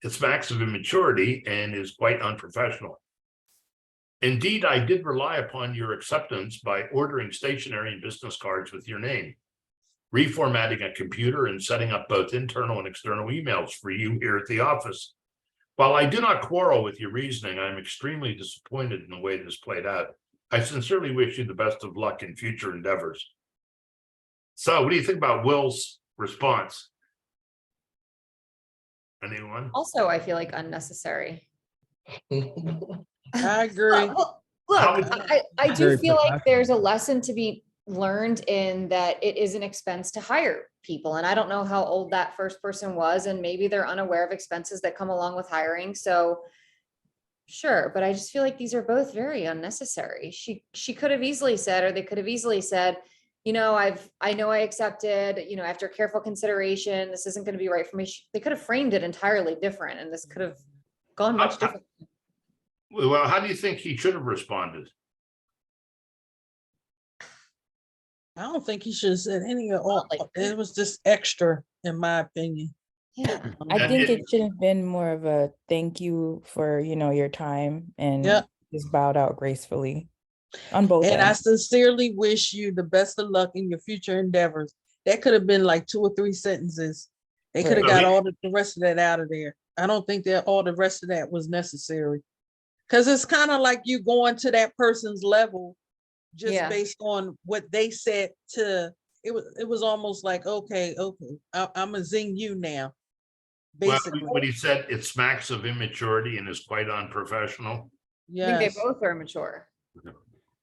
It smacks of immaturity and is quite unprofessional. Indeed, I did rely upon your acceptance by ordering stationery and business cards with your name, reformatting a computer, and setting up both internal and external emails for you here at the office. While I do not quarrel with your reasoning, I'm extremely disappointed in the way this played out. I sincerely wish you the best of luck in future endeavors. So what do you think about Will's response? Anyone? Also, I feel like unnecessary. I agree. Well, How look, would- I do Very feel like professional. there's a lesson to be learned in that it is an expense to hire people. And I don't know how old that first person was, and maybe they're unaware of expenses that come along with hiring. So sure, but I just feel like these are both very unnecessary. She could have easily said, or they could have easily said, you know, I know I accepted, you know, after careful consideration, this isn't going to be right for me. They could have framed it entirely different, and this could have gone much different. Well, how do you think he should have responded? I don't think he should have said any of all. Like- It was just extra, in my opinion. Yeah. I And think it- it should have been more of a thank you for, your time and Yeah. just bowed out gracefully on both And I ends. sincerely wish you the best of luck in your future endeavors. That could have been like 2 or 3 sentences. They could have Right. got all the rest of that out of there. I don't think that all the rest of that was necessary. Because it's kind of like you going to that person's level just Yeah. based on what they said to it was almost like, okay, I'm gonna zing you now. Well, Basically. what he said, it smacks of immaturity and is quite unprofessional. I think Yes. they both are mature.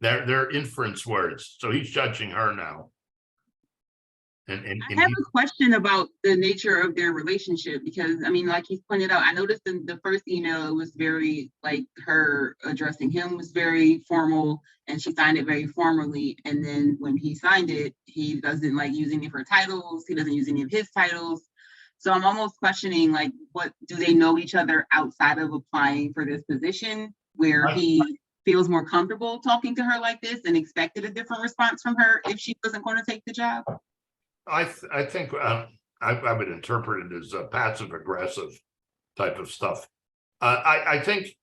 They're inference words, so he's judging her now. And I have a question about the nature of their relationship, because I mean, like you pointed out, I noticed in the first email, it was very like her addressing him was very formal, and she signed it very formally. And then when he signed it, he doesn't like use any of her titles. He doesn't use any of his titles. So I'm almost questioning, like, what do they know each other outside of applying for this position, where he feels more comfortable talking to her like this and expected a different response from her if she wasn't going to take the job? I think I would interpret it as a passive aggressive type of stuff. I think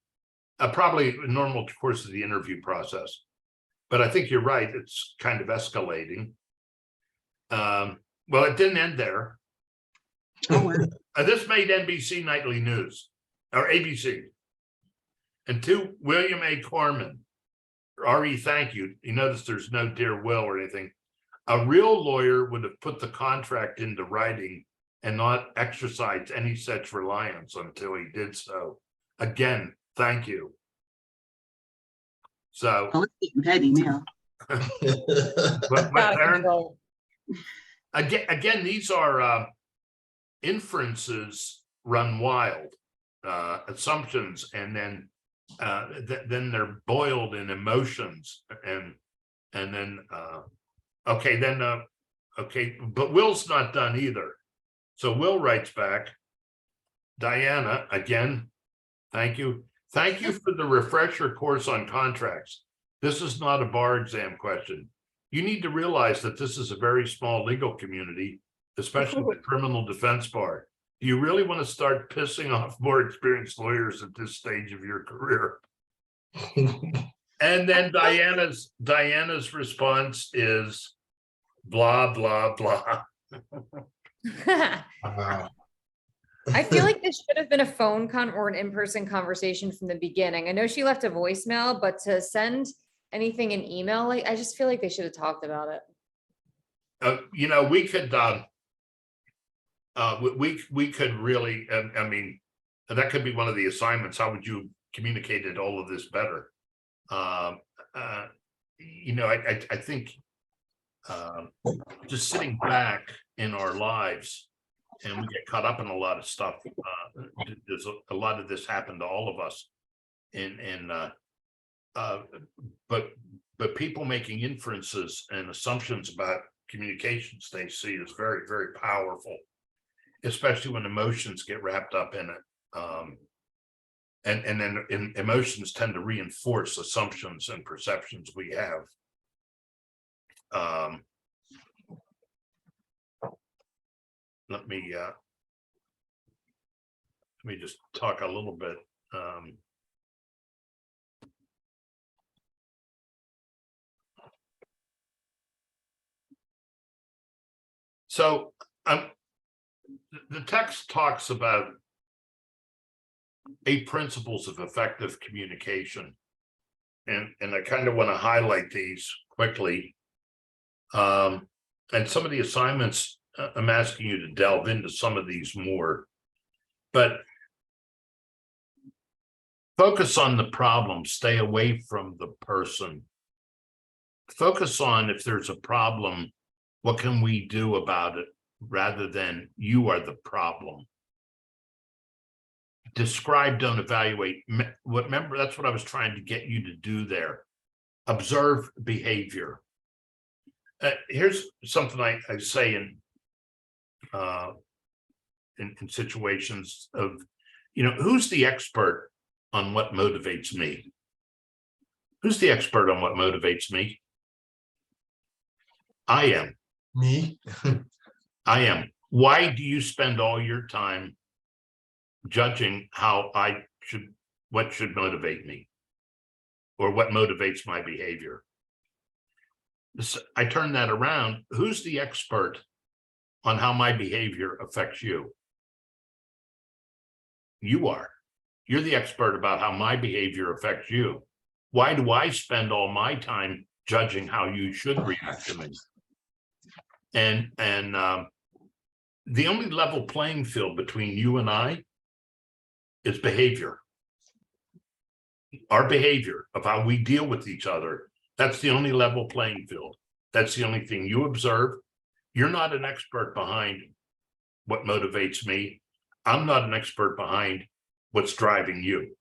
probably a normal course of the interview process, but I think you're right. It's kind of escalating. Well, it didn't end there. Oh, wow. This made NBC Nightly News or ABC. And to William A. Corman, RE, thank you. You notice there's no dear Will or anything. A real lawyer would have put the contract into writing and not exercised any such reliance until he did so. Again, thank you. So, Oh, it's getting petty now. but Out of Aaron, control. again, these are inferences run wild, assumptions, and then they're boiled in emotions, and then okay, but Will's not done either. So Will writes back, Diana, again, thank you. Thank you for the refresher course on contracts. This is not a bar exam question. You need to realize that this is a very small legal community, especially the criminal defense bar. Do you really want to start pissing off more experienced lawyers at this stage of your career? And then Diana's response is blah, blah, blah. Wow. I feel like this should have been a phone or an in-person conversation from the beginning. I know she left a voicemail, but to send anything in email, like, I just feel like they should have talked about it. We could we could really, I mean, that could be one of the assignments. How would you communicated all of this better? I think just sitting back in our lives, and we get caught up in a lot of stuff. There's a lot of this happened to all of us, but people making inferences and assumptions about communications they see is very, very powerful, especially when emotions get wrapped up in it. And then emotions tend to reinforce assumptions and perceptions we have. Let me just talk a little bit. So the text talks about 8 principles of effective communication. And I kind of want to highlight these quickly. And some of the assignments, I'm asking you to delve into some of these more. But Focus on the problem, stay away from the person. Focus on if there's a problem, what can we do about it, rather than you are the problem. Describe, don't evaluate. Remember, that's what I was trying to get you to do there. Observe behavior. Here's something I say in situations of, who's the expert on what motivates me? Who's the expert on what motivates me? I am. Me? I am. Why do you spend all your time judging what should motivate me, or what motivates my behavior? I turn that around. Who's the expert on how my behavior affects you? You are. You're the expert about how my behavior affects you. Why do I spend all my time judging how you should react to me? And the only level playing field between you and I is behavior. Our behavior of how we deal with each other. That's the only level playing field. That's the only thing you observe. You're not an expert behind what motivates me. I'm not an expert behind what's driving you.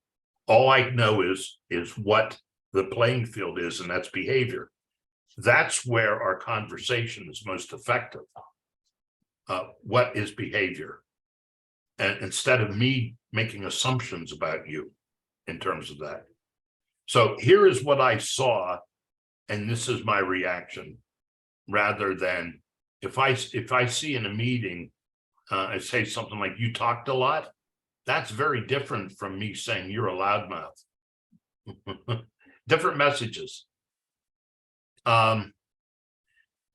All I know is what the playing field is, and that's behavior. That's where our conversation is most effective. What is behavior? And instead of me making assumptions about you in terms of that. So here is what I saw, and this is my reaction, rather than if I see in a meeting, I say something like, you talked a lot. That's very different from me saying you're a loudmouth. Different messages.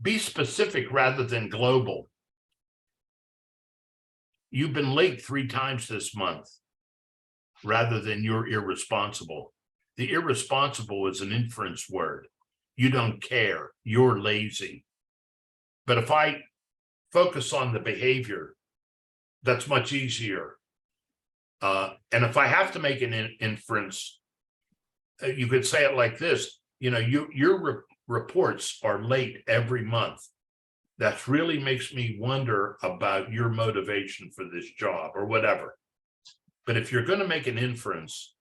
Be specific rather than global. You've been late 3 times this month, rather than you're irresponsible. The irresponsible is an inference word. You don't care, you're lazy. But if I focus on the behavior, that's much easier. And if I have to make an inference, you could say it like this, your reports are late every month. That really makes me wonder about your motivation for this job or whatever. But if you're going to make an inference,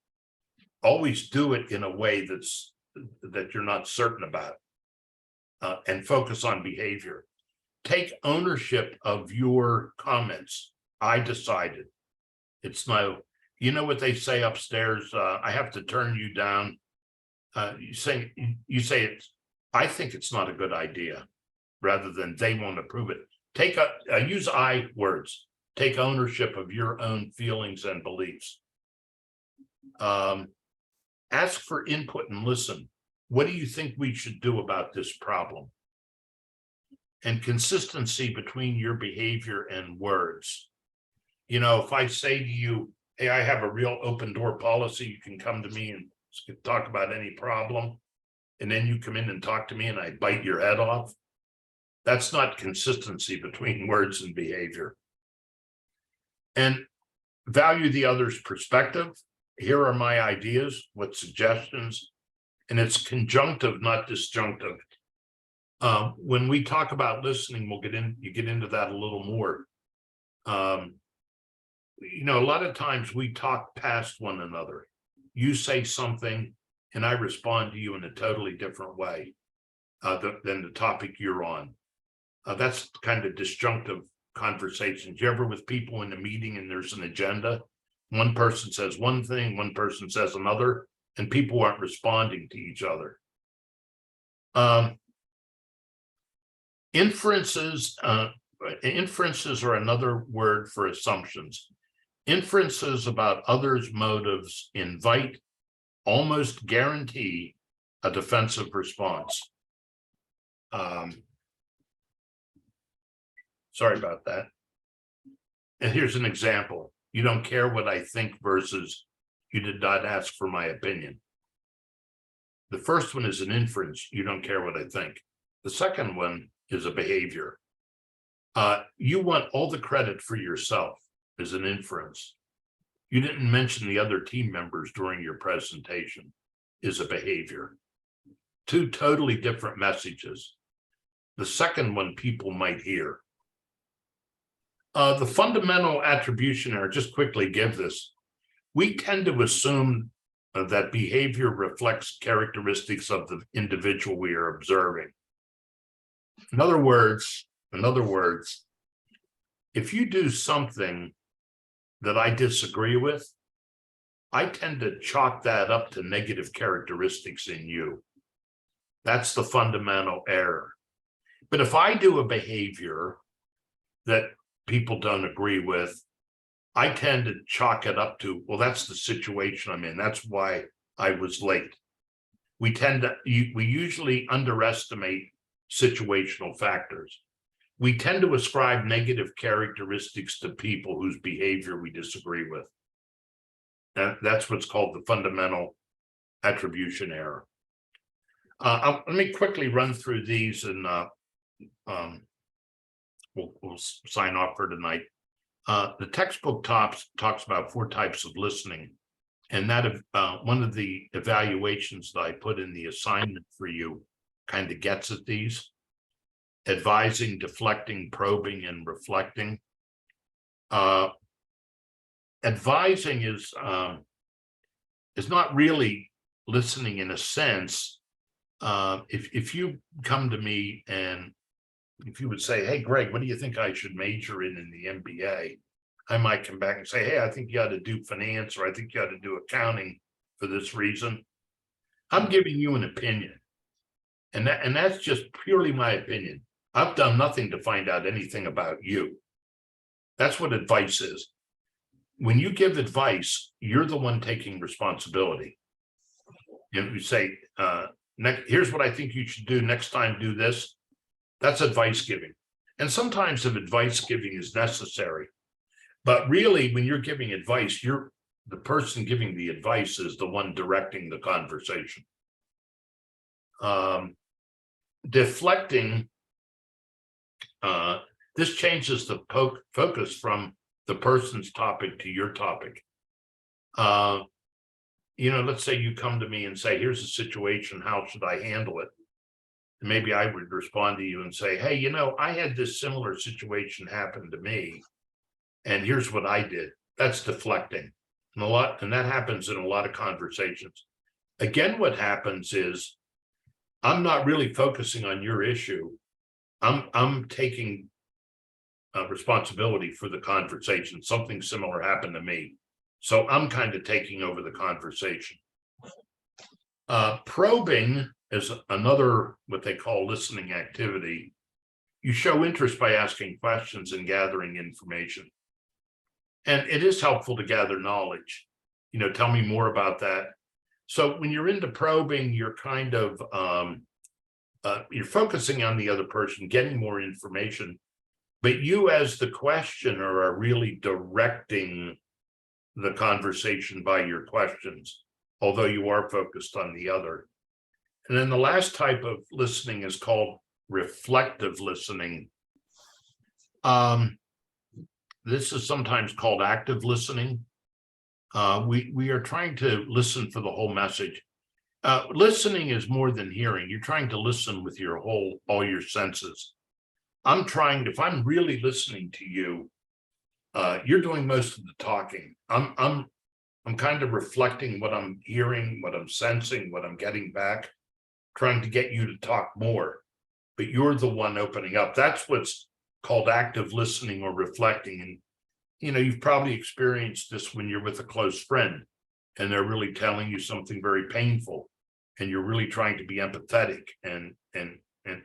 always do it in a way that you're not certain about, and focus on behavior. Take ownership of your comments. I decided. It's no, what they say upstairs, I have to turn you down. You say it's, I think it's not a good idea, rather than they won't approve it. Use I words. Take ownership of your own feelings and beliefs. Ask for input and listen. What do you think we should do about this problem? And consistency between your behavior and words. If I say to you, hey, I have a real open door policy, you can come to me and talk about any problem, and then you come in and talk to me and I bite your head off, that's not consistency between words and behavior. And value the other's perspective. Here are my ideas, what suggestions, and it's conjunctive, not disjunctive. When we talk about listening, you get into that a little more. A lot of times we talk past one another. You say something and I respond to you in a totally different way than the topic you're on. That's kind of disjunctive conversations. You ever with people in a meeting and there's an agenda, one person says one thing, one person says another, and people aren't responding to each other. Inferences are another word for assumptions. Inferences about others' motives invite, almost guarantee, a defensive response. Sorry about that. And here's an example. You don't care what I think versus you did not ask for my opinion. The first one is an inference. You don't care what I think. The second one is a behavior. You want all the credit for yourself as an inference. You didn't mention the other team members during your presentation is a behavior. Two totally different messages. The second one people might hear. The fundamental attribution error, just quickly give this. We tend to assume that behavior reflects characteristics of the individual we are observing. In other words, if you do something that I disagree with, I tend to chalk that up to negative characteristics in you. That's the fundamental error. But if I do a behavior that people don't agree with, I tend to chalk it up to, well, that's the situation I'm in. That's why I was late. We usually underestimate situational factors. We tend to ascribe negative characteristics to people whose behavior we disagree with. That's what's called the fundamental attribution error. Let me quickly run through these and we'll sign off for tonight. The textbook talks about 4 types of listening. And that one of the evaluations that I put in the assignment for you kind of gets at these: advising, deflecting, probing, and reflecting. Advising is not really listening in a sense. If you come to me and if you would say, hey, Greg, what do you think I should major in the MBA? I might come back and say, hey, I think you ought to do finance, or I think you ought to do accounting for this reason. I'm giving you an opinion. And that's just purely my opinion. I've done nothing to find out anything about you. That's what advice is. When you give advice, you're the one taking responsibility. And you say, here's what I think you should do next time, do this. That's advice giving. And sometimes if advice giving is necessary, but really when you're giving advice, the person giving the advice is the one directing the conversation. Deflecting, this changes the focus from the person's topic to your topic. Let's say you come to me and say, here's the situation, how should I handle it? And maybe I would respond to you and say, hey, I had this similar situation happen to me, and here's what I did. That's deflecting. And that happens in a lot of conversations. Again, what happens is I'm not really focusing on your issue. I'm taking responsibility for the conversation. Something similar happened to me. So I'm kind of taking over the conversation. Probing is another, what they call listening activity. You show interest by asking questions and gathering information. And it is helpful to gather knowledge. Tell me more about that. So when you're into probing, you're kind of, you're focusing on the other person, getting more information, but you as the questioner are really directing the conversation by your questions, although you are focused on the other. And then the last type of listening is called reflective listening. This is sometimes called active listening. We are trying to listen for the whole message. Listening is more than hearing. You're trying to listen with all your senses. If I'm really listening to you, you're doing most of the talking. I'm kind of reflecting what I'm hearing, what I'm sensing, what I'm getting back, trying to get you to talk more, but you're the one opening up. That's what's called active listening or reflecting. And, you've probably experienced this when you're with a close friend and they're really telling you something very painful and you're really trying to be empathetic, and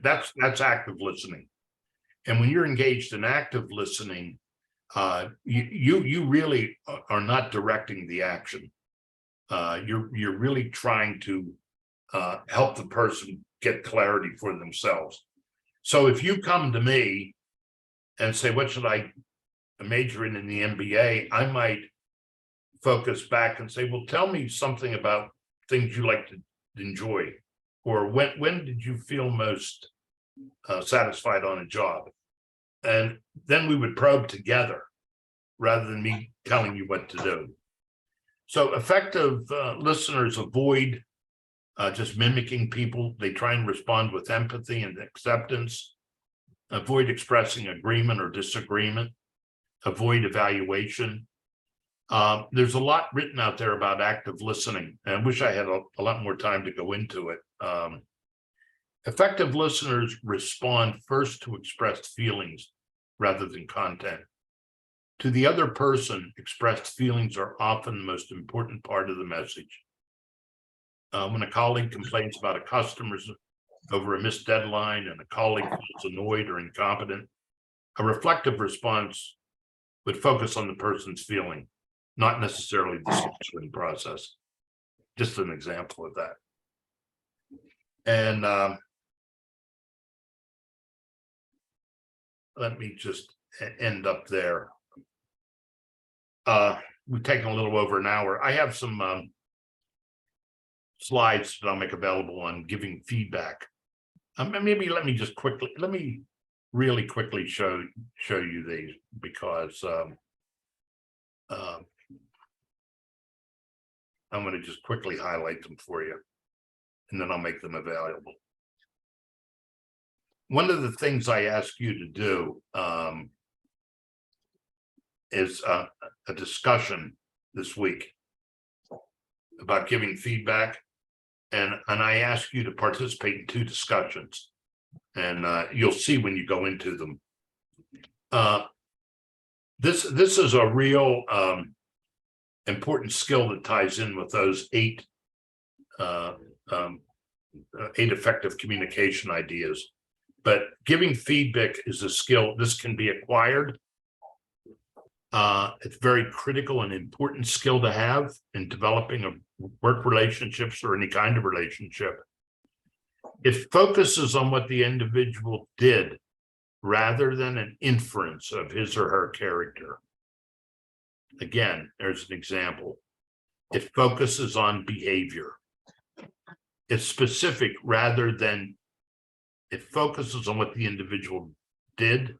that's active listening. And when you're engaged in active listening, you really are not directing the action. You're really trying to help the person get clarity for themselves. So if you come to me and say, what should I major in the MBA? I might focus back and say, well, tell me something about things you like to enjoy, or when did you feel most satisfied on a job? And then we would probe together rather than me telling you what to do. So effective listeners avoid just mimicking people. They try and respond with empathy and acceptance. Avoid expressing agreement or disagreement. Avoid evaluation. There's a lot written out there about active listening, and I wish I had a lot more time to go into it. Effective listeners respond first to expressed feelings rather than content. To the other person, expressed feelings are often the most important part of the message. When a colleague complains about a customer's over a missed deadline and a colleague feels annoyed or incompetent, a reflective response would focus on the person's feeling, not necessarily the scheduling process. Just an example of that. And let me just end up there. We've taken a little over an hour. I have some slides that I'll make available on giving feedback. Maybe let me really quickly show you these, because I'm going to just quickly highlight them for you, and then I'll make them available. One of the things I ask you to do is a discussion this week about giving feedback, and I ask you to participate in 2 discussions, and you'll see when you go into them. This is a real important skill that ties in with those 8 effective communication ideas. But giving feedback is a skill. This can be acquired. It's very critical and important skill to have in developing a work relationships or any kind of relationship. It focuses on what the individual did rather than an inference of his or her character. Again, there's an example. It focuses on behavior. It's specific rather than it focuses on what the individual did.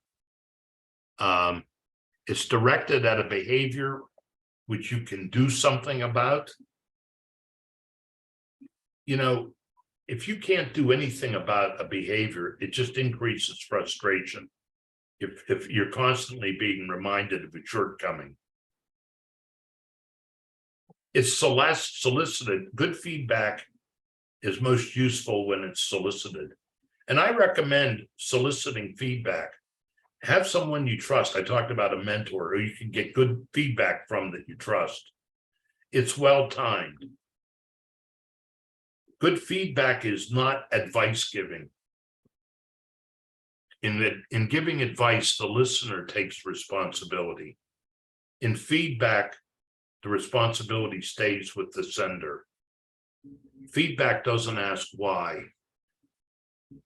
It's directed at a behavior which you can do something about. You know, if you can't do anything about a behavior, it just increases frustration. If you're constantly being reminded of a shortcoming. It's solicited. Good feedback is most useful when it's solicited. And I recommend soliciting feedback. Have someone you trust. I talked about a mentor who you can get good feedback from that you trust. It's well timed. Good feedback is not advice giving. In giving advice, the listener takes responsibility. In feedback, the responsibility stays with the sender. Feedback doesn't ask why.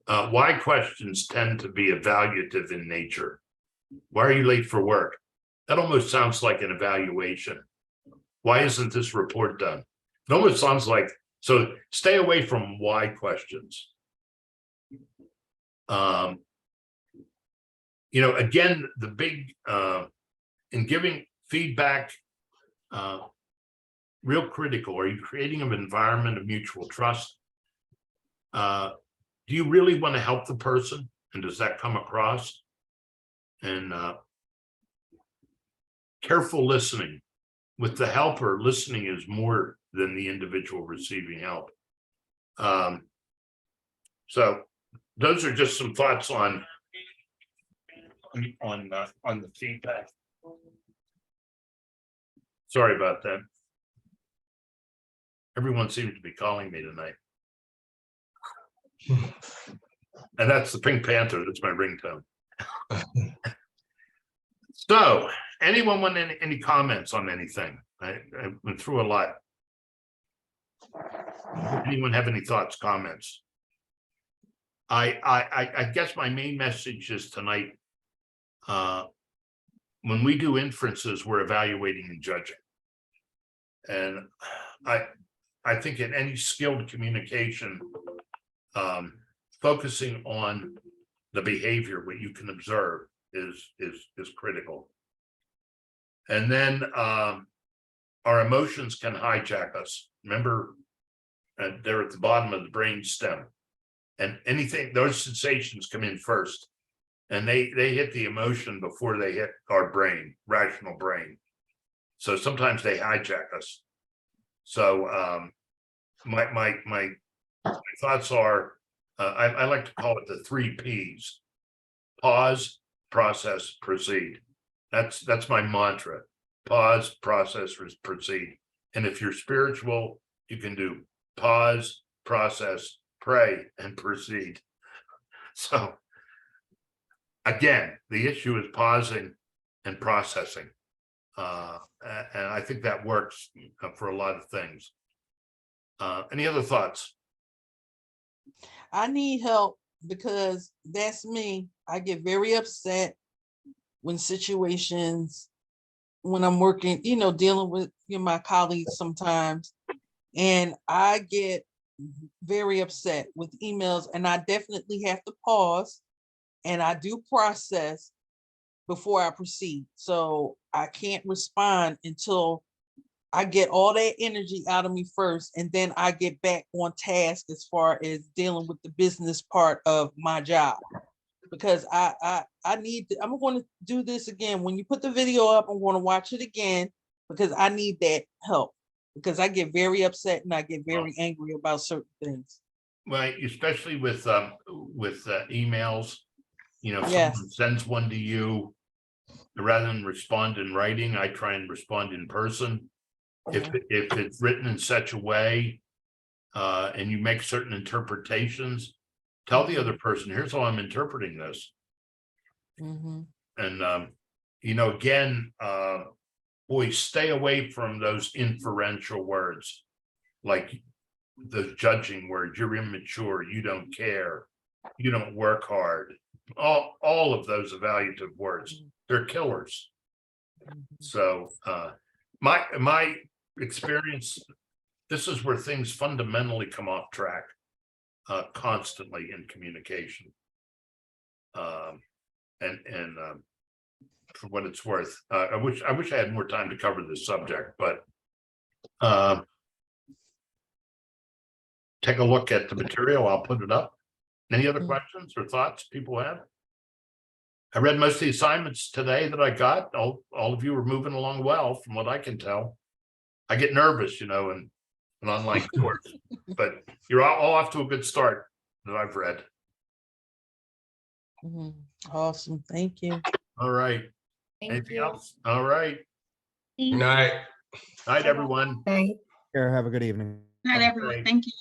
Why questions tend to be evaluative in nature. Why are you late for work? That almost sounds like an evaluation. Why isn't this report done? It almost sounds like, so stay away from why questions. You know, again, the big, in giving feedback, real critical. Are you creating an environment of mutual trust? Do you really want to help the person? And does that come across? And careful listening. With the helper, listening is more than the individual receiving help. So those are just some thoughts on the feedback. Sorry about that. Everyone seems to be calling me tonight. And that's the Pink Panther. That's my ringtone. So, anyone want any comments on anything? I went through a lot. Anyone have any thoughts, comments? I guess my main message is tonight. When we do inferences, we're evaluating and judging. And I think in any skilled communication, focusing on the behavior, what you can observe, is critical. And then our emotions can hijack us. Remember, they're at the bottom of the brain stem. And anything, those sensations come in first. And they hit the emotion before they hit our brain, rational brain. So sometimes they hijack us. So my thoughts are, I like to call it the 3 Ps. Pause, process, proceed. That's my mantra. Pause, process, proceed. And if you're spiritual, you can do pause, process, pray, and proceed. So again, the issue is pausing and processing. And I think that works for a lot of things. Any other thoughts? I need help because that's me. I get very upset when situations, when I'm working, dealing with my colleagues sometimes, and I get very upset with emails, and I definitely have to pause and I do process before I proceed. So I can't respond until I get all that energy out of me first, and then I get back on task as far as dealing with the business part of my job. Because I'm going to do this again. When you put the video up, I'm going to watch it again because I need that help. Because I get very upset and I get very angry about certain things. Well, especially with emails, Yes. someone sends one to you, rather than respond in writing, I try and respond in person. If it's written in such a way, and you make certain interpretations, tell the other person, here's how I'm interpreting this. Mhm. And again, boys, stay away from those inferential words, like the judging words. You're immature, you don't care, you don't work hard. All of those evaluative words, they're killers. So my experience, this is where things fundamentally come off track constantly in communication. And for what it's worth, I wish I had more time to cover this subject, but take a look at the material. I'll put it up. Any other questions or thoughts people have? I read most of the assignments today that I got. All of you are moving along well, from what I can tell. I get nervous, in an online course, but you're all off to a good start that I've read. Mhm. Awesome. Thank you. All right. Thank Anything you. else? All right. Good night. Night, everyone. Right. Here, have a good evening. Night, everyone. Okay. Thank you.